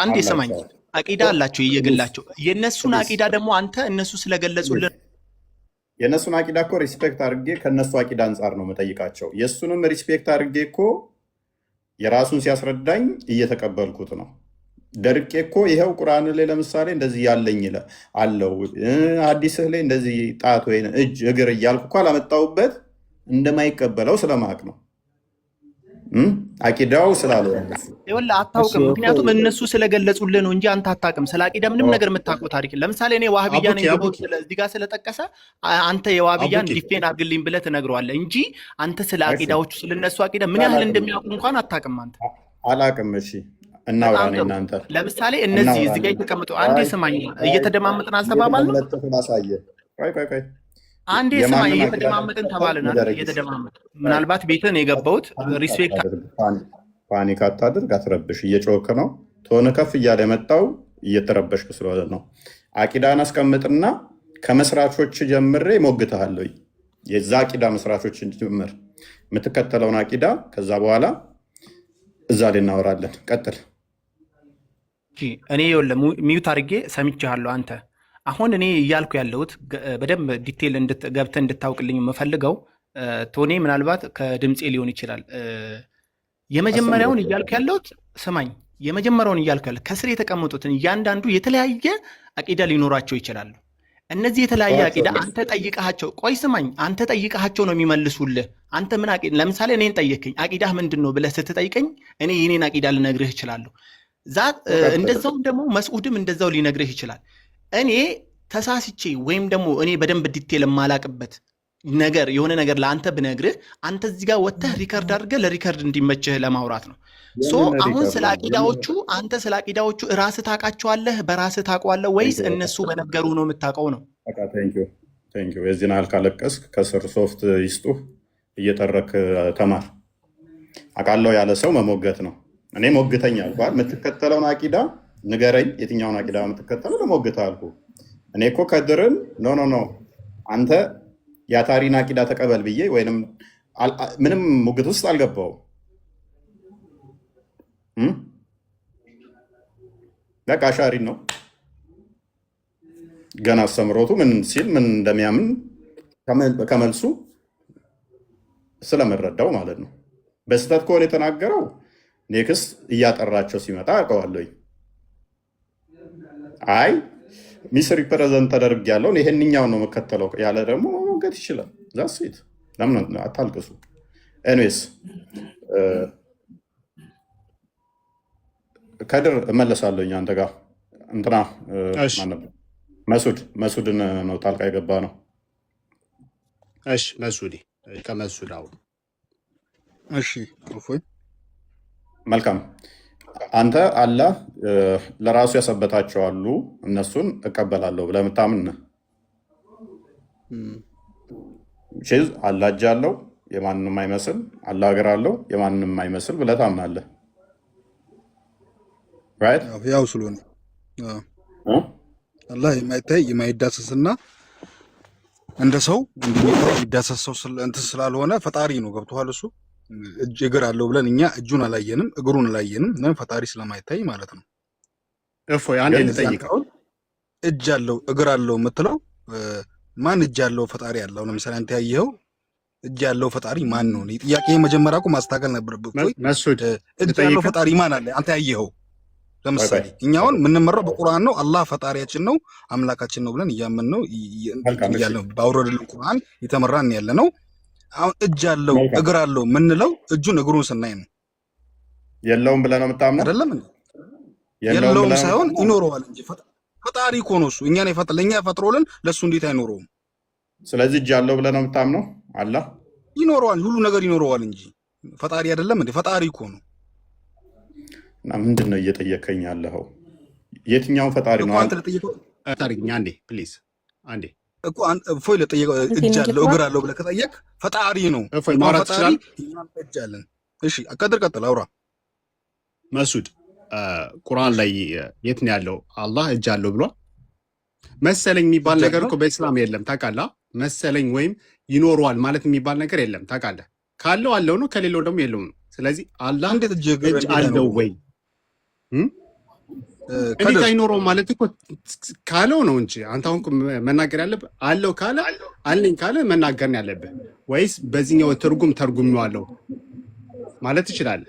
አንድ የሰማኝ አቂዳ አላቸው የየግላቸው። የእነሱን አቂዳ ደግሞ አንተ እነሱ ስለገለጹልን የእነሱን አቂዳ እኮ ሪስፔክት አድርጌ ከእነሱ አቂዳ አንጻር ነው መጠይቃቸው። የእሱንም ሪስፔክት አድርጌ እኮ የራሱን ሲያስረዳኝ እየተቀበልኩት ነው። ደርቄ እኮ ይኸው ቁርአን ላይ ለምሳሌ እንደዚህ ያለኝ አለው ሐዲስህ ላይ እንደዚህ ጣት ወይ እጅ እግር እያልኩ እኮ አላመጣሁበት እንደማይቀበለው ስለማቅ ነው። አቂዳው ስላልሆነ ይኸውልህ አታውቅም። ምክንያቱም እነሱ ስለገለጹልህ ነው እንጂ አንተ አታውቅም። ስለ አቂዳ ምንም ነገር የምታውቀው ታሪክ። ለምሳሌ እኔ ዋህብያ ነኝ ብሎ እዚህ ጋር ስለጠቀሰ አንተ የዋህብያን ዲፌን አድርግልኝ ብለህ ትነግረዋለህ እንጂ አንተ ስለ አቂዳዎቹ ስለነሱ አቂዳ ምን ያህል እንደሚያውቁ እንኳን አታውቅም። አንተ አላውቅም። እሺ እናውራኔ እናንተ ለምሳሌ እነዚህ እዚህ ጋር የተቀመጡ አንዴ ስማኝ፣ እየተደማመጥን አልተባባልንም? ቆይ አንዴ ስማኝ፣ እየተደማመጥን ተባልን አይደል? እየተደማመጥን ምናልባት ቤትን የገባሁት ሪስፔክት ፓኒክ አታድርግ፣ አትረብሽ። እየጮክ ነው ቶን ከፍ እያለ የመጣው እየተረበሽክ ስለሆነ ነው። አቂዳን አስቀምጥና ከመስራቾች ጀምሬ ሞግተሃለሁ። የዛ አቂዳ መስራቾችን ጀምር የምትከተለውን አቂዳ፣ ከዛ በኋላ እዛ ላይ እናወራለን። ቀጥል። እኔ ሚዩት አድርጌ ሰምቼሃለሁ። አንተ አሁን እኔ እያልኩ ያለሁት በደንብ ዲቴል ገብተህ እንድታውቅልኝ የምፈልገው ቶኔ ምናልባት ከድምፄ ሊሆን ይችላል። የመጀመሪያውን እያልኩ ያለሁት ስማኝ፣ የመጀመሪያውን እያልኩ ያለሁት ከስር የተቀመጡትን እያንዳንዱ የተለያየ አቂዳ ሊኖራቸው ይችላሉ። እነዚህ የተለያየ አቂዳ አንተ ጠይቀሃቸው፣ ቆይ ስማኝ፣ አንተ ጠይቀሃቸው ነው የሚመልሱልህ። አንተ ምን አቂዳ ለምሳሌ እኔን ጠየቅኝ አቂዳህ ምንድን ነው ብለህ ስትጠይቀኝ እኔ የኔን አቂዳ ልነግርህ እችላለሁ። እንደዛውም ደግሞ መስዑድም እንደዛው ሊነግርህ ይችላል። እኔ ተሳስቼ ወይም ደግሞ እኔ በደንብ ዲቴል የማላቅበት ነገር የሆነ ነገር ለአንተ ብነግርህ አንተ እዚህ ጋር ወጥተህ ሪከርድ አድርገህ ለሪከርድ እንዲመችህ ለማውራት ነው። አሁን ስለ አቂዳዎቹ አንተ ስለ አቂዳዎቹ ራስህ ታውቃቸዋለህ? በራስህ ታውቀዋለህ ወይስ እነሱ በነገሩ ነው የምታውቀው ነው? ቴንኪው። የዚህን ያህል ካለቀስክ ከስር ሶፍት ይስጡህ እየጠረክ ተማር። አውቃለሁ ያለ ሰው መሞገት ነው። እኔ ሞግተኛ አልኳል። የምትከተለውን አቂዳ ንገረኝ። የትኛውን አቂዳ የምትከተለው ለሞግት አልኩ። እኔ እኮ ከድርን ኖ አንተ የአታሪን አቂዳ ተቀበል ብዬ ወይም ምንም ሙግት ውስጥ አልገባውም። በቃ አሻሪን ነው ገና አስተምሮቱ ምን ሲል ምን እንደሚያምን ከመልሱ ስለመረዳው ማለት ነው። በስተት ከሆነ የተናገረው ኔክስት እያጠራቸው ሲመጣ አውቀዋለሁ። አይ ሚስ ሪፕሬዘንት ተደርግ ያለውን ይሄንኛው ነው መከተለው ያለ ደግሞ መሞገት ይችላል። ዛሴት ለምን አታልቅሱ? ኤኒዌይስ ከድር እመለሳለሁ። አንተ ጋር እንትና መሱድን ነው ጣልቃ የገባ ነው። እሺ መሱድ ከመሱድ አሁን እሺ እፎይ መልካም። አንተ አላህ ለራሱ ያሰበታቸው አሉ እነሱን እቀበላለሁ ብለህ የምታምን አላህ እጅ አለው የማንንም አይመስል፣ አላህ እግር አለው የማንንም አይመስል ብለህ ታምናለህ። ራይት? ያው ስለሆነ አላህ የማይታይ የማይዳሰስና እንደ ሰው የሚዳሰሰው እንትን ስላልሆነ ፈጣሪ ነው። ገብቶሃል? እሱ እግር አለው ብለን እኛ እጁን አላየንም እግሩን አላየንም፣ ለምን? ፈጣሪ ስለማይታይ ማለት ነው። እፎይ አንዴ ልጠይቀው፣ እጅ አለው እግር አለው የምትለው ማን እጅ አለው? ፈጣሪ አለው። ለምሳሌ አንተ ያየኸው እጅ ያለው ፈጣሪ ማን ነው? ጥያቄ መጀመሪያ እኮ ማስተካከል ነበረብህ። መስዑድ እጅ ያለው ፈጣሪ ማን አለ? አንተ ያየኸው። ለምሳሌ እኛውን የምንመራው በቁርአን ነው። አላህ ፈጣሪያችን ነው አምላካችን ነው ብለን እያመን ነው ያለው ባወረደልን ቁርአን የተመራን ያለ ነው። አሁን እጅ ያለው እግር አለው የምንለው እጁን እግሩን ስናይ ነው። የለውም ብለህ ነው የምታምነው? አይደለም እንዴ? የለውም ሳይሆን ይኖረዋል እንጂ ፈጣሪ እኮ ነው እሱ። እኛን ለእኛ ፈጥሮልን ለእሱ እንዴት አይኖረውም? ስለዚህ እጅ ያለው ብለህ ነው የምታምነው? አላህ ይኖረዋል፣ ሁሉ ነገር ይኖረዋል እንጂ ፈጣሪ አይደለም እንዴ? ፈጣሪ እኮ ነው። እና ምንድን ነው እየጠየቀኝ ያለኸው? የትኛውን ፈጣሪ ነው አንተ ለጠየቀው? ታሪክኛ አንዴ ፕሊዝ አንዴ እኮ እፎይ ለጠየቀው እጅ አለው እግር አለው ብለህ ከጠየቅ ፈጣሪ ነው። እፎይ ማውራት ይችላል። እኛም እጅ አለን። እሺ ቀጥል አውራ መስዑድ። ቁርአን ላይ የት ነው ያለው አላህ እጅ አለው ብሏል? መሰለኝ የሚባል ነገር እኮ በእስላም የለም ታውቃለህ። መሰለኝ ወይም ይኖረዋል ማለት የሚባል ነገር የለም ታውቃለህ። ካለው አለው ነው፣ ከሌለው ደግሞ የለውም ነው። ስለዚህ አላህ እንዴት እጅ አለው ወይ እንዴት አይኖረውም ማለት እኮ ካለው ነው እንጂ አንተ አሁን መናገር ያለብህ አለው ካለ አለኝ ካለ መናገር ነው ያለብህ። ወይስ በዚህኛው ተርጉሜዋለሁ ማለት ትችላለህ?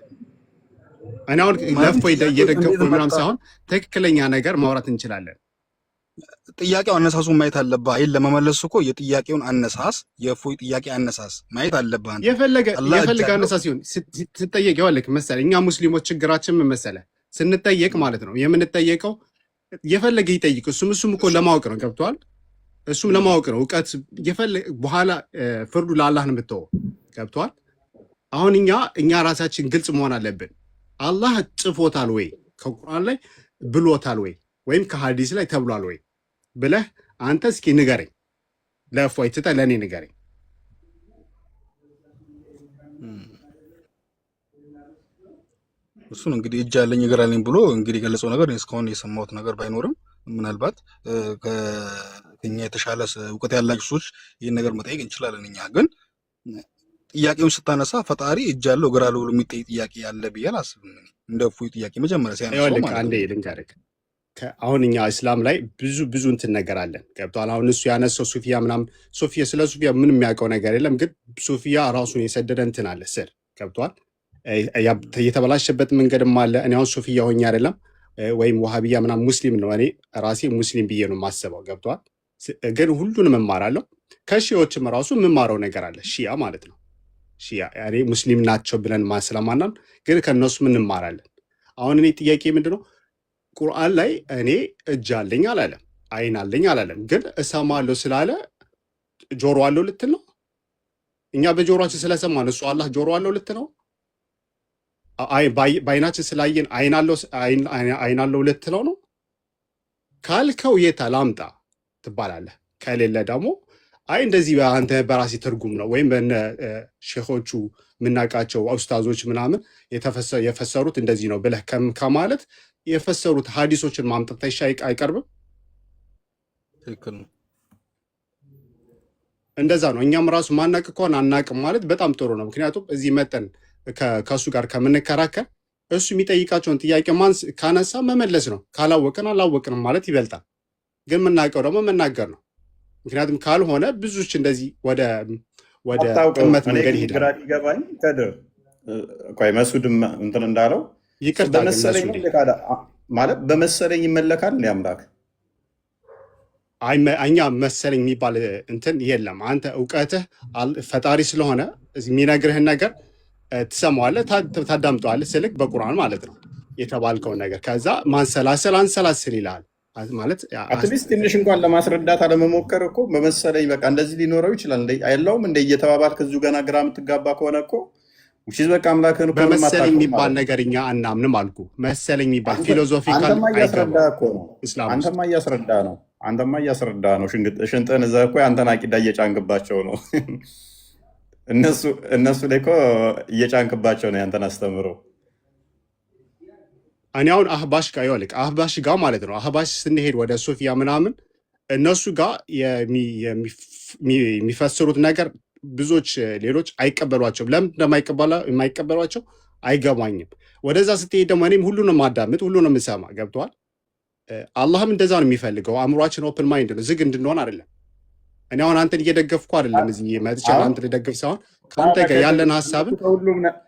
እኔ አሁን ለእፎይ እየደገፍኩ ምናምን ሳይሆን ትክክለኛ ነገር ማውራት እንችላለን። ጥያቄው አነሳሱን ማየት አለብህ። አይደል? ለመመለስ እኮ የጥያቄውን አነሳስ የእፎይ ጥያቄ አነሳስ ማየት አለብህ። የፈለገ አነሳስ ሲሆን ስትጠየቅ ይኸውልህ መሰለህ እኛ ሙስሊሞች ችግራችን ምን መሰለህ ስንጠየቅ ማለት ነው የምንጠየቀው የፈለገ ይጠይቅ እሱም እኮ ለማወቅ ነው። ገብቶሃል? እሱም ለማወቅ ነው። እውቀት በኋላ ፍርዱ ለአላህ ነው የምትተወው። ገብቶሃል? አሁን እኛ ራሳችን ግልጽ መሆን አለብን። አላህ ጽፎታል ወይ ከቁርአን ላይ ብሎታል ወይ ወይም ከሐዲስ ላይ ተብሏል ወይ ብለህ አንተ እስኪ ንገረኝ። ለእፎይ ትተህ ለእኔ ንገረኝ። እሱን እንግዲህ እጅ አለኝ እግር አለኝ ብሎ እንግዲህ የገለጸው ነገር እስካሁን የሰማሁት ነገር ባይኖርም ምናልባት ከኛ የተሻለ እውቀት ያላቸው ሰዎች ይህን ነገር መጠየቅ እንችላለን። እኛ ግን ጥያቄውን ስታነሳ ፈጣሪ እጅ አለው እግር አለው ብሎ የሚጠይቅ ጥያቄ ያለ ብዬ አላስብም። እንደ እፎይ ጥያቄ መጀመሪያ ሲያነሳው ማለት አንዴ ልንገርህ። አሁን እኛ እስላም ላይ ብዙ እንትን ነገር አለን። ገብቶሃል? አሁን እሱ ያነሳው ሱፊያ ምናምን ስለ ሱፊያ ምንም የሚያውቀው ነገር የለም። ግን ሱፊያ ራሱን የሰደደ እንትን አለ ስር። ገብቶሃል? የተበላሸበት መንገድም አለ። እኔ አሁን ሱፊያ ሆኜ አይደለም ወይም ዋሃቢያ ምናምን ሙስሊም ነው። እኔ ራሴ ሙስሊም ብዬ ነው የማስበው። ገብቶሃል? ግን ሁሉንም እማራለሁ። ከሺዎችም ራሱ የምማረው ነገር አለ። ሺያ ማለት ነው። ሺያ እኔ ሙስሊም ናቸው ብለን ስለማናል፣ ግን ከእነሱ ምን እንማራለን? አሁን እኔ ጥያቄ ምንድነው ቁርአን ላይ እኔ እጅ አለኝ አላለም፣ አይን አለኝ አላለም። ግን እሰማለሁ ስላለ ጆሮ አለው ልትል ነው? እኛ በጆሮአችን ስለሰማን እሱ አላህ ጆሮ አለው ልትል ነው? በአይናችን ስላየን አይን አለው ልትለው ነው? ካልከው የታ ላምጣ ትባላለህ። ከሌለ ደግሞ አይ እንደዚህ አንተ በራሴ ትርጉም ነው ወይም በነ ሼኾቹ የምናውቃቸው ኡስታዞች ምናምን የፈሰሩት እንደዚህ ነው ብለህ ከማለት የፈሰሩት ሀዲሶችን ማምጣት አይቀርብም? ትክክል ነው። እንደዛ ነው። እኛም ራሱ ማናቅ ከሆነ አናቅም ማለት በጣም ጥሩ ነው። ምክንያቱም እዚህ መጠን ከእሱ ጋር ከምንከራከር እሱ የሚጠይቃቸውን ጥያቄ ካነሳ መመለስ ነው። ካላወቅን አላወቅንም ማለት ይበልጣል። ግን የምናውቀው ደግሞ መናገር ነው። ምክንያቱም ካልሆነ ብዙዎች እንደዚህ ወደ ጥመት መንገድ ይሄዳል። ይገባኝ ከድር ቆይ መስዑድም እንትን እንዳለው ይቅርታ ማለት በመሰለኝ ይመለካል እንደ አምላክ። እኛ መሰለኝ የሚባል እንትን የለም። አንተ እውቀትህ ፈጣሪ ስለሆነ የሚነግርህን ነገር ትሰማዋለህ፣ ታዳምጠዋለህ። ስልክ በቁርአን ማለት ነው የተባልከውን ነገር ከዛ አንሰላስል ይልሃል። ማለት አትሊስት ትንሽ እንኳን ለማስረዳት አለመሞከር እኮ በመሰለኝ በቃ እንደዚህ ሊኖረው ይችላል አይለውም እንደ እየተባባልክ እዚሁ ገና ግራ የምትጋባ ከሆነ እኮ ውጪዝ በቃ አምላክን እኮ በመሰለኝ የሚባል ነገር እኛ አናምንም አልኩ። መሰለኝ የሚባል ፊሎዞፊካል እያስረዳ እኮ ነው። አንተማ እያስረዳ ነው። ሽንጥህን እዛ እኮ አንተን አቂዳ እየጫንክባቸው ነው። እነሱ ላይ እኮ እየጫንክባቸው ነው ያንተን አስተምሮ። እኔ አሁን አህባሽ ጋር ይኸውልህ፣ አህባሽ ጋር ማለት ነው። አህባሽ ስንሄድ ወደ ሶፊያ ምናምን እነሱ ጋር የሚፈስሩት ነገር ብዙዎች ሌሎች አይቀበሏቸውም። ለምን የማይቀበሏቸው አይገባኝም። ወደዛ ስትሄድ ደግሞ እኔም ሁሉንም ማዳምጥ ሁሉንም የምሰማ ገብተዋል። አላህም እንደዛ ነው የሚፈልገው። አእምሯችን ኦፕን ማይንድ ነው፣ ዝግ እንድንሆን አይደለም። እኔ አሁን አንተን እየደገፍኩ አይደለም፣ እዚህ መጥቼ አንተ ልደግፍ ሳይሆን ከአንተ ጋር ያለን ሀሳብን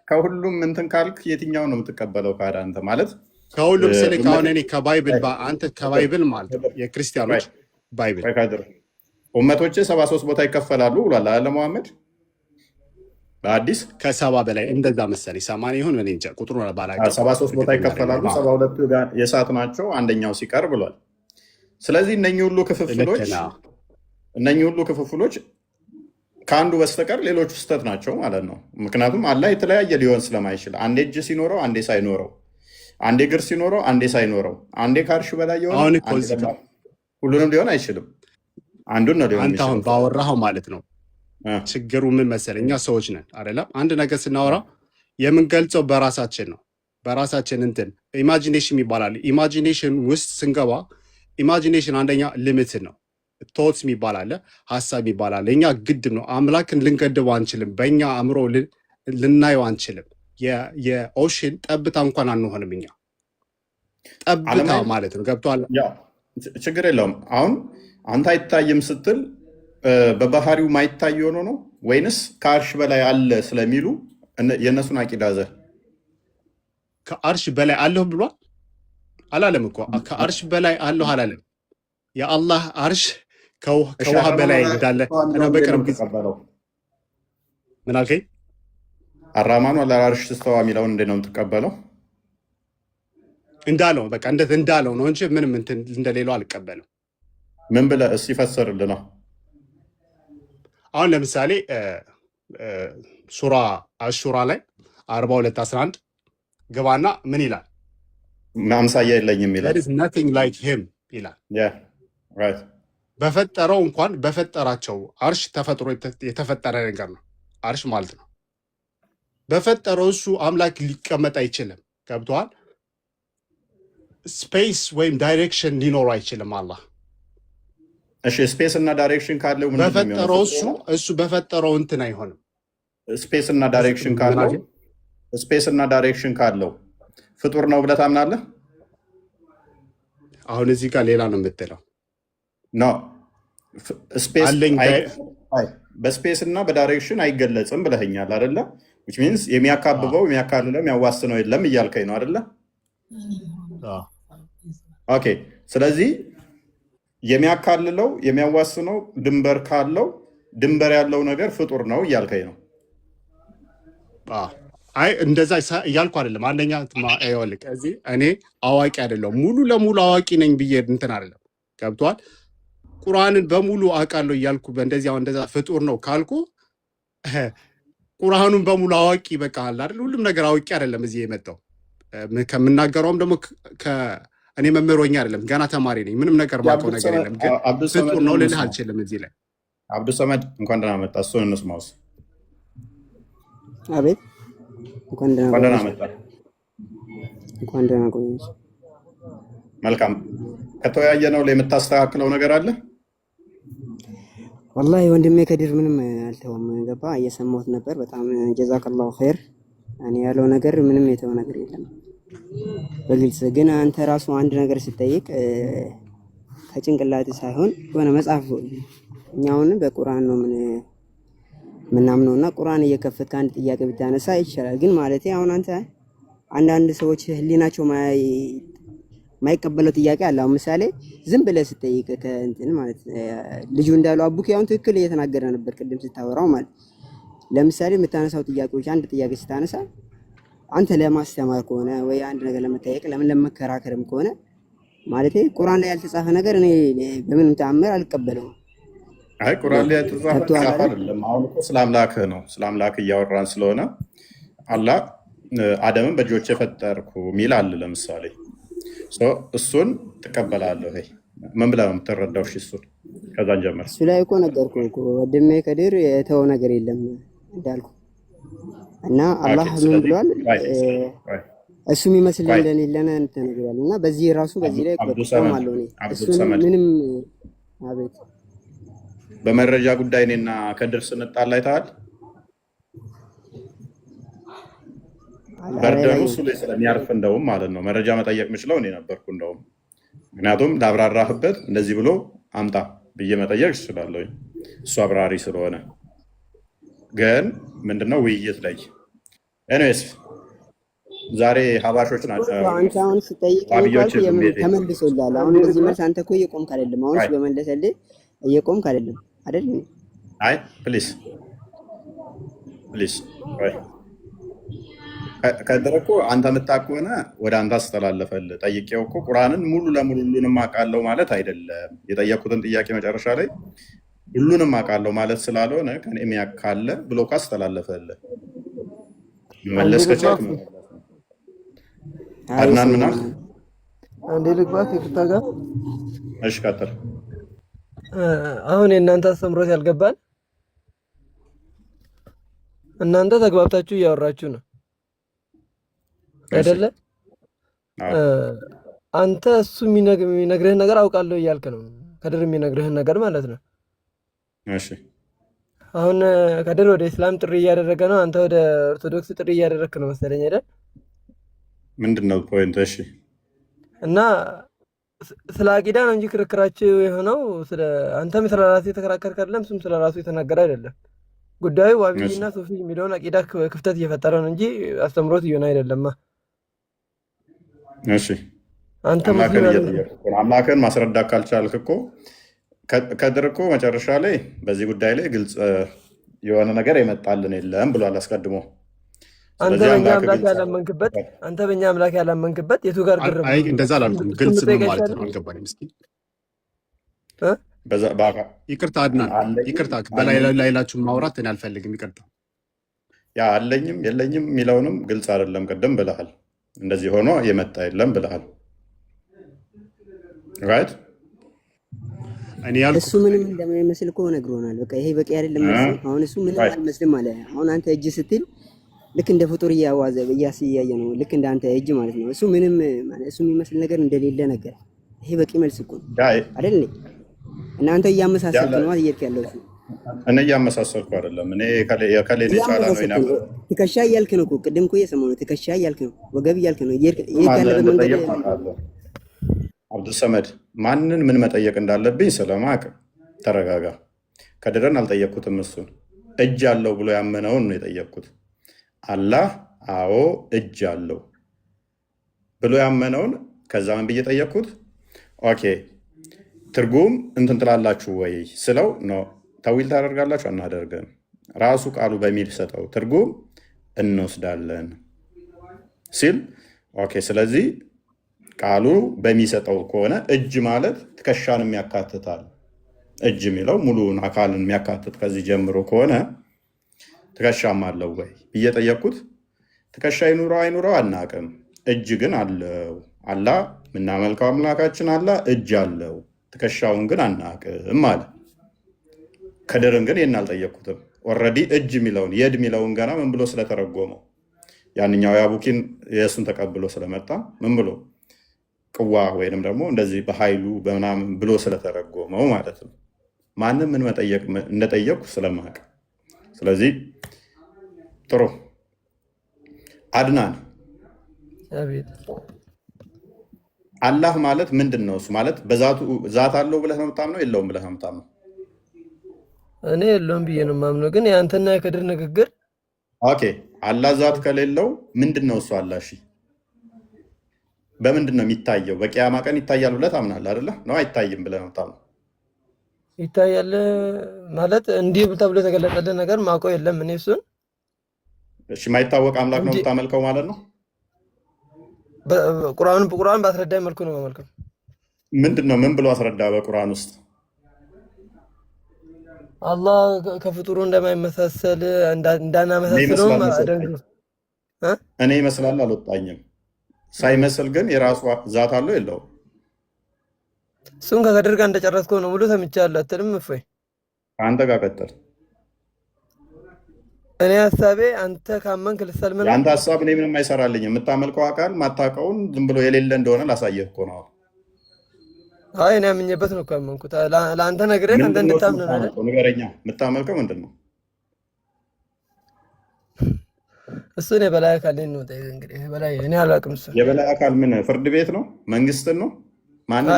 ከሁሉም እንትን ካልክ የትኛውን ነው የምትቀበለው? ካዳ አንተ ማለት ከሁሉም ስልክ አሁን እኔ ከባይብል አንተ ከባይብል ማለት ነው የክርስቲያኖች ባይብል ኡመቶች 73 ቦታ ይከፈላሉ ብሏል አለ መሐመድ በአዲስ ከ70 በላይ እንደዛ መሰለኝ 80 ይሁን እኔ እንጃ ቁጥሩን ባላውቅም 73 ቦታ ይከፈላሉ። 72 ጋር የእሳት ናቸው አንደኛው ሲቀር ብሏል። ስለዚህ እነኚህ ሁሉ ክፍፍሎች ከአንዱ በስተቀር ሌሎቹ ስህተት ናቸው ማለት ነው። ምክንያቱም አላህ የተለያየ ሊሆን ስለማይችል አንዴ እጅ ሲኖረው አንዴ ሳይኖረው፣ አንዴ እግር ሲኖረው አንዴ ሳይኖረው፣ አንዴ ከአርሽ በላይ የሆነ ሁሉንም ሊሆን አይችልም። አንዱን ነው ሊሆን አንተ አሁን ባወራኸው ማለት ነው። ችግሩ ምን መሰለህ? እኛ ሰዎች ነን አይደለም? አንድ ነገር ስናወራ የምንገልጸው በራሳችን ነው። በራሳችን እንትን ኢማጂኔሽን ይባላል። ኢማጂኔሽን ውስጥ ስንገባ ኢማጂኔሽን አንደኛ ሊሚትድ ነው። ቶትስ የሚባል አለ፣ ሀሳብ የሚባል አለ። እኛ ግድብ ነው አምላክን ልንገድበው አንችልም። በእኛ አእምሮ ልናየው አንችልም። የኦሽን ጠብታ እንኳን አንሆንም። እኛ ጠብታ ማለት ነው። ገብቶሃል? ችግር የለውም። አሁን አንተ አይታይም ስትል በባህሪው ማይታይ ሆኖ ነው ወይንስ ከአርሽ በላይ አለ ስለሚሉ የእነሱን አቂዳ ዘህ ከአርሽ በላይ አለሁ ብሏል አላለም እኮ። ከአርሽ በላይ አለሁ አላለም። የአላህ አርሽ ከውሃ በላይ እንዳለ በቅርብ ጊዜ ምን አልከኝ? አራማኑ አላ አርሽ ስተዋ የሚለውን እንዴት ነው የምትቀበለው? እንዳለው በቃ እንዳለው ነው እንጂ ምንም እንደሌለው አልቀበልም። ምን ብለህ እስኪ ፈሰርልህ ነው? አሁን ለምሳሌ ሱራ አሹራ ላይ 42:11 ግባና ምን ይላል? አምሳያ የለኝም ይላል። nothing like him ይላል። በፈጠረው እንኳን በፈጠራቸው አርሽ ተፈጥሮ የተፈጠረ ነገር ነው አርሽ ማለት ነው። በፈጠረው እሱ አምላክ ሊቀመጥ አይችልም። ገብቶሃል? ስፔስ ወይም ዳይሬክሽን ሊኖረው አይችልም አላህ። እሺ ስፔስ እና ዳይሬክሽን ካለው ምን በፈጠረው እሱ በፈጠረው እንትን አይሆንም። ስፔስ እና ዳይሬክሽን ካለው ፍጡር ነው ብለህ ታምናለህ? አሁን እዚህ ጋር ሌላ ነው የምትለው ኖ በስፔስ እና በዳይሬክሽን አይገለጽም ብለኸኛል አይደለ? which means የሚያካብበው የሚያካልለው የሚያዋስነው የለም እያልከኝ ነው አይደለ? ኦኬ ስለዚህ የሚያካልለው የሚያዋስነው ድንበር ካለው ድንበር ያለው ነገር ፍጡር ነው እያልከኝ ነው። አይ እንደዛ እያልኩ አይደለም። አንደኛ ይኸውልህ እዚህ እኔ አዋቂ አይደለሁም ሙሉ ለሙሉ አዋቂ ነኝ ብዬ እንትን አይደለም። ገብቶሃል? ቁርአንን በሙሉ አውቃለሁ እያልኩ እንደዛ ፍጡር ነው ካልኩ ቁርአኑን በሙሉ አዋቂ በቃ አለ አይደል? ሁሉም ነገር አዋቂ አይደለም እዚህ የመጣው ከምናገረውም ደግሞ እኔ መምህሮኛ አይደለም ገና ተማሪ ነኝ። ምንም ነገር ማውቀው ነገር የለም። ግን ፍጡር ነው ልልህ አልችልም። እዚህ ላይ አብዱ ሰመድ እንኳን ደህና መጣ። እሱን እንስማውስ። አቤት እንኳን ደህና መጣ። እንኳን ደህና ቆየሽ። መልካም። ከተወያየነው ላይ የምታስተካክለው ነገር አለ? ወላሂ ወንድሜ ከድር ምንም አልተውም። ገባ እየሰማሁት ነበር። በጣም ጀዛከላሁ ኸይር። እኔ ያለው ነገር ምንም የተው ነገር የለም በግልጽ። ግን አንተ ራሱ አንድ ነገር ስትጠይቅ ከጭንቅላት ሳይሆን የሆነ መጽሐፍ እኛውን በቁርአን ነው ምናምነውና ቁርአን እየከፈትክ አንድ ጥያቄ ብታነሳ ይችላል። ግን ማለት አሁን አንተ አንዳንድ ሰዎች ህሊናቸው ማይቀበለው ጥያቄ አለ። አሁን ምሳሌ ዝም ብለህ ስትጠይቅ ከእንትን ማለት ልጁ እንዳለው አቡኪ አሁን ትክክል እየተናገረ ነበር ቅድም ስታወራው ማለት ለምሳሌ የምታነሳው ጥያቄዎች አንድ ጥያቄ ስታነሳ አንተ ለማስተማር ከሆነ ወይ አንድ ነገር ለመጠየቅ ለምን ለመከራከርም ከሆነ ማለት ቁርአን ላይ ያልተጻፈ ነገር እኔ በምንም ተአምር አልቀበለውም። አይ ቁርአን ላይ ያልተጻፈ አይደለም። አሁን እኮ ስለ አምላክህ ነው፣ ስለ አምላክ እያወራን ስለሆነ አላህ አደምን በእጆቼ ፈጠርኩ የሚል አለ ለምሳሌ። እሱን ትቀበላለህ ወይ? ምን ብለህ ነው የምትረዳው? እሺ እሱን ከዛን ጀምር። እሱ ላይ እኮ ነገርኩህ እኮ ወንድሜ ከድር የተወው ነገር የለም። እንዳልኩ እና አላህ ምን ብሏል? እሱ የሚመስል እንደሌለን ተነግሯል። እና በዚህ ራሱ በዚህ ላይ ቆማለሁ እኔ እሱ ምንም አቤት በመረጃ ጉዳይ እኔና ከድር ስንጣላ አይተሃል። በርደኑ እሱ ላይ ስለሚያርፍ እንደውም ማለት ነው መረጃ መጠየቅ የምችለው እኔ ነበርኩ እንደውም። ምክንያቱም ላብራራህበት እንደዚህ ብሎ አምጣ ብዬ መጠየቅ እችላለሁ እሱ አብራሪ ስለሆነ። ግን ምንድነው ውይይት ላይ ኤኒዌይስ ዛሬ ሀባሾች ናቸው። አንተ አሁን ስጠይቅ ተመልሶልሃል። አሁን በዚህ መልስ አንተ እኮ እየቆምክ አይደለም። አሁን በመለሰልህ እየቆምክ አይደለም አይደል? አይ ፕሊዝ ከድር እኮ አንተ የምታውቅ ከሆነ ወደ አንተ አስተላለፈልህ። ጠይቄው እኮ ቁርአንን ሙሉ ለሙሉ ሁሉንም አውቃለሁ ማለት አይደለም። የጠየኩትን ጥያቄ መጨረሻ ላይ ሁሉንም አውቃለሁ ማለት ስላልሆነ ከኔ የሚያካለ ብሎ ካስተላለፈልህ መለስ ከቻልክ አድናን ምናምን አንዴ ልግባት ይቅርታ ጋር እሺ ቀጥል። አሁን የእናንተ አስተምሮት ያልገባን እናንተ ተግባብታችሁ እያወራችሁ ነው አይደለ? አንተ እሱ የሚነግርህን ነገር አውቃለሁ እያልክ ነው። ከድር የሚነግርህን ነገር ማለት ነው። እሺ አሁን ከድር ወደ እስላም ጥሪ እያደረገ ነው። አንተ ወደ ኦርቶዶክስ ጥሪ እያደረግክ ነው መሰለኝ አይደል? ምንድነው ፖይንት? እሺ እና ስለ አቂዳ ነው እንጂ ክርክራችሁ የሆነው አንተም ስለ ራስህ የተከራከርክ አይደለም፣ እሱም ስለ ራሱ የተናገረ አይደለም። ጉዳዩ ዋቢና ሱፊ የሚለውን አቂዳ ክፍተት እየፈጠረ ነው እንጂ አስተምሮት እየሆነ አይደለማ። እሺ አንተ አምላክን ማስረዳት ካልቻልክ እኮ ከድር እኮ መጨረሻ ላይ በዚህ ጉዳይ ላይ ግልጽ የሆነ ነገር የመጣልን የለም ብሏል አስቀድሞ። አንተ በእኛ አምላክ ያላመንክበት የቱ ጋር ግር? አይ እንደዛ አላልኩም። ግልጽ ነው ማለት ነው። አልገባኝም። እስኪ ይቅርታ አድናን፣ ይቅርታ በላይ ላይላችሁን ማውራት እኔ አልፈልግም። ይቅርታ ያ አለኝም የለኝም የሚለውንም ግልጽ አይደለም። ቅድም ብለሃል እንደዚህ ሆኖ የመጣ የለም ብለሃል። ራይት እሱ ምንም እንደማይመስል እኮ ነግሮናል። በቃ ይሄ በቂ አይደለም። አሁን እሱ ምንም አልመስልም አለ። አሁን አንተ እጅ ስትል ልክ እንደ ፍጡር እያዋዘ እያስያየ ነው። ልክ እንደ አንተ እጅ ማለት ነው። እሱ ምንም ማለት እሱ የሚመስል ነገር እንደሌለ ነገር ይሄ በቂ መልስ እኮ ነው አይደል? እናንተ እያመሳሰልክ ነው እየሄድክ ያለው እሱ እኔ እያመሳሰልኩ አይደለም። እኔ የከሌ ጫላ ነው ይናል ትከሻ እያልክ ነው እኮ ቅድም እኮ እየሰማሁ ነው። ትከሻ እያልክ ነው፣ ወገብ እያልክ ነው። ይሄ ያለበት መንገድ አብዱሰመድ ማንን ምን መጠየቅ እንዳለብኝ ስለማቅ ተረጋጋ። ከድረን አልጠየቅኩትም። እሱን እጅ አለው ብሎ ያመነውን ነው የጠየቅኩት። አላህ አዎ እጅ አለው ብሎ ያመነውን ከዛ ምን ብዬ ጠየቅኩት? ኦኬ ትርጉም እንትን ትላላችሁ ወይ ስለው ነው ተዊል ታደርጋላችሁ? አናደርግም። ራሱ ቃሉ በሚል ሰጠው ትርጉም እንወስዳለን ሲል ኦኬ ስለዚህ ቃሉ በሚሰጠው ከሆነ እጅ ማለት ትከሻንም ያካትታል። እጅ የሚለው ሙሉውን አካልን የሚያካትት ከዚህ ጀምሮ ከሆነ ትከሻም አለው ወይ ብዬ ጠየቅኩት። ትከሻ ይኑረው አይኑረው አናቅም፣ እጅ ግን አለው። አላህ የምናመልከው አምላካችን አላህ እጅ አለው፣ ትከሻውን ግን አናቅም አለ። ከድርን ግን ይህን አልጠየቅኩትም። ኦልሬዲ እጅ የሚለውን የድ የሚለውን ገና ምን ብሎ ስለተረጎመው ያንኛው የአቡኪን የእሱን ተቀብሎ ስለመጣ ምን ብሎ ቅዋ ወይንም ደግሞ እንደዚህ በኃይሉ በምናምን ብሎ ስለተረጎመው ማለት ነው። ማንም ምን መጠየቅ እንደጠየቅኩ ስለማቅ ስለዚህ ጥሩ አድናን አላህ ማለት ምንድን ነው? እሱ ማለት በዛቱ ዛት አለው ብለህ ነው የምታምነው? የለውም ብለህ ነው የምታምነው? እኔ የለውም ብዬ ነው የማምነው። ግን የአንተና የከድር ንግግር ኦኬ አላህ ዛት ከሌለው ምንድን ነው እሱ? አላህ እሺ በምንድን ነው የሚታየው? በቂያማ ቀን ይታያል ብለህ ታምናለህ አይደለ? ነው አይታይም ብለህ ነው የምታምነው? ይታያል ማለት እንዲህ ተብሎ የተገለጸልን ነገር ማውቀው የለም። እኔ እሱን እሺ የማይታወቅ አምላክ ነው የምታመልከው ማለት ነው? ቁርአን በአስረዳኝ መልኩ ነው የማመልከው። ምንድን ነው ምን ብሎ አስረዳ በቁርአን ውስጥ? አላህ ከፍጡሩ እንደማይመሳሰል እንዳናመሳሰለው አደንግሮ እኔ ይመስላል አልወጣኝም። ሳይመስል ግን የራሱ ዛት አለው የለውም? እሱን ከከድር ጋር እንደጨረስከው ነው ሙሉ ሰምቻለሁ አትልም? እፎይ አንተ ጋር ቀጥል። እኔ ሀሳቤ አንተ ካመንክ ልሰልም ነው። የአንተ ሀሳብ እኔ ምንም አይሰራልኝ። የምታመልከው አካል ማታውቀውን ዝም ብሎ የሌለ እንደሆነ ላሳየህ እኮ ነው። አይ እኔ አምኜበት ነው እኮ ያመንኩት። ለአንተ ነግሬህ አንተ እንድታምን ነው አይደል? ንገረኛ፣ የምታመልከው ምንድን ነው? እሱን የበላይ አካል ነው እንግዲህ በላይ እኔ አላውቅም። እሱ የበላይ አካል ምን ፍርድ ቤት ነው? መንግስትን ነው? ማንን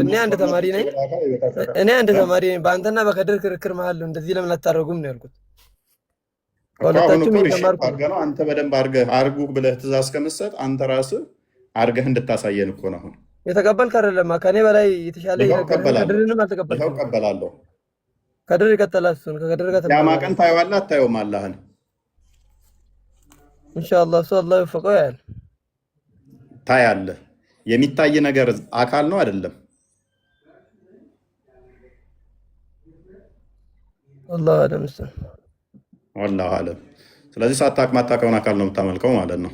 እኔ አንድ ተማሪ ነኝ። በአንተና በከድር ክርክር መሀል ነው። እንደዚህ ለምን አታደርጉም ነው ያልኩት። ነው አንተ በደንብ አርጉ ብለህ ትእዛዝ ከምትሰጥ አንተ ራስህ አርገህ እንድታሳየን እኮ ነው። አሁን የተቀበልክ አይደለም። ከኔ በላይ የተሻለ ከድርንም አልተቀበልክም። እቀበላለሁ። ከድር ይቀጥላል። እሱን ከከድር ጋር ያማ ቀን ታየዋለህ አታየውም? አላህን ኢንሻአላህ እሱ አላህ ይወፈቀው ያያል። ታያለህ። የሚታይ ነገር አካል ነው አይደለም? አላህ አለም። ወላሂ አለም። ስለዚህ ሳታውቅ ማታውቀውን አካል ነው የምታመልከው ማለት ነው።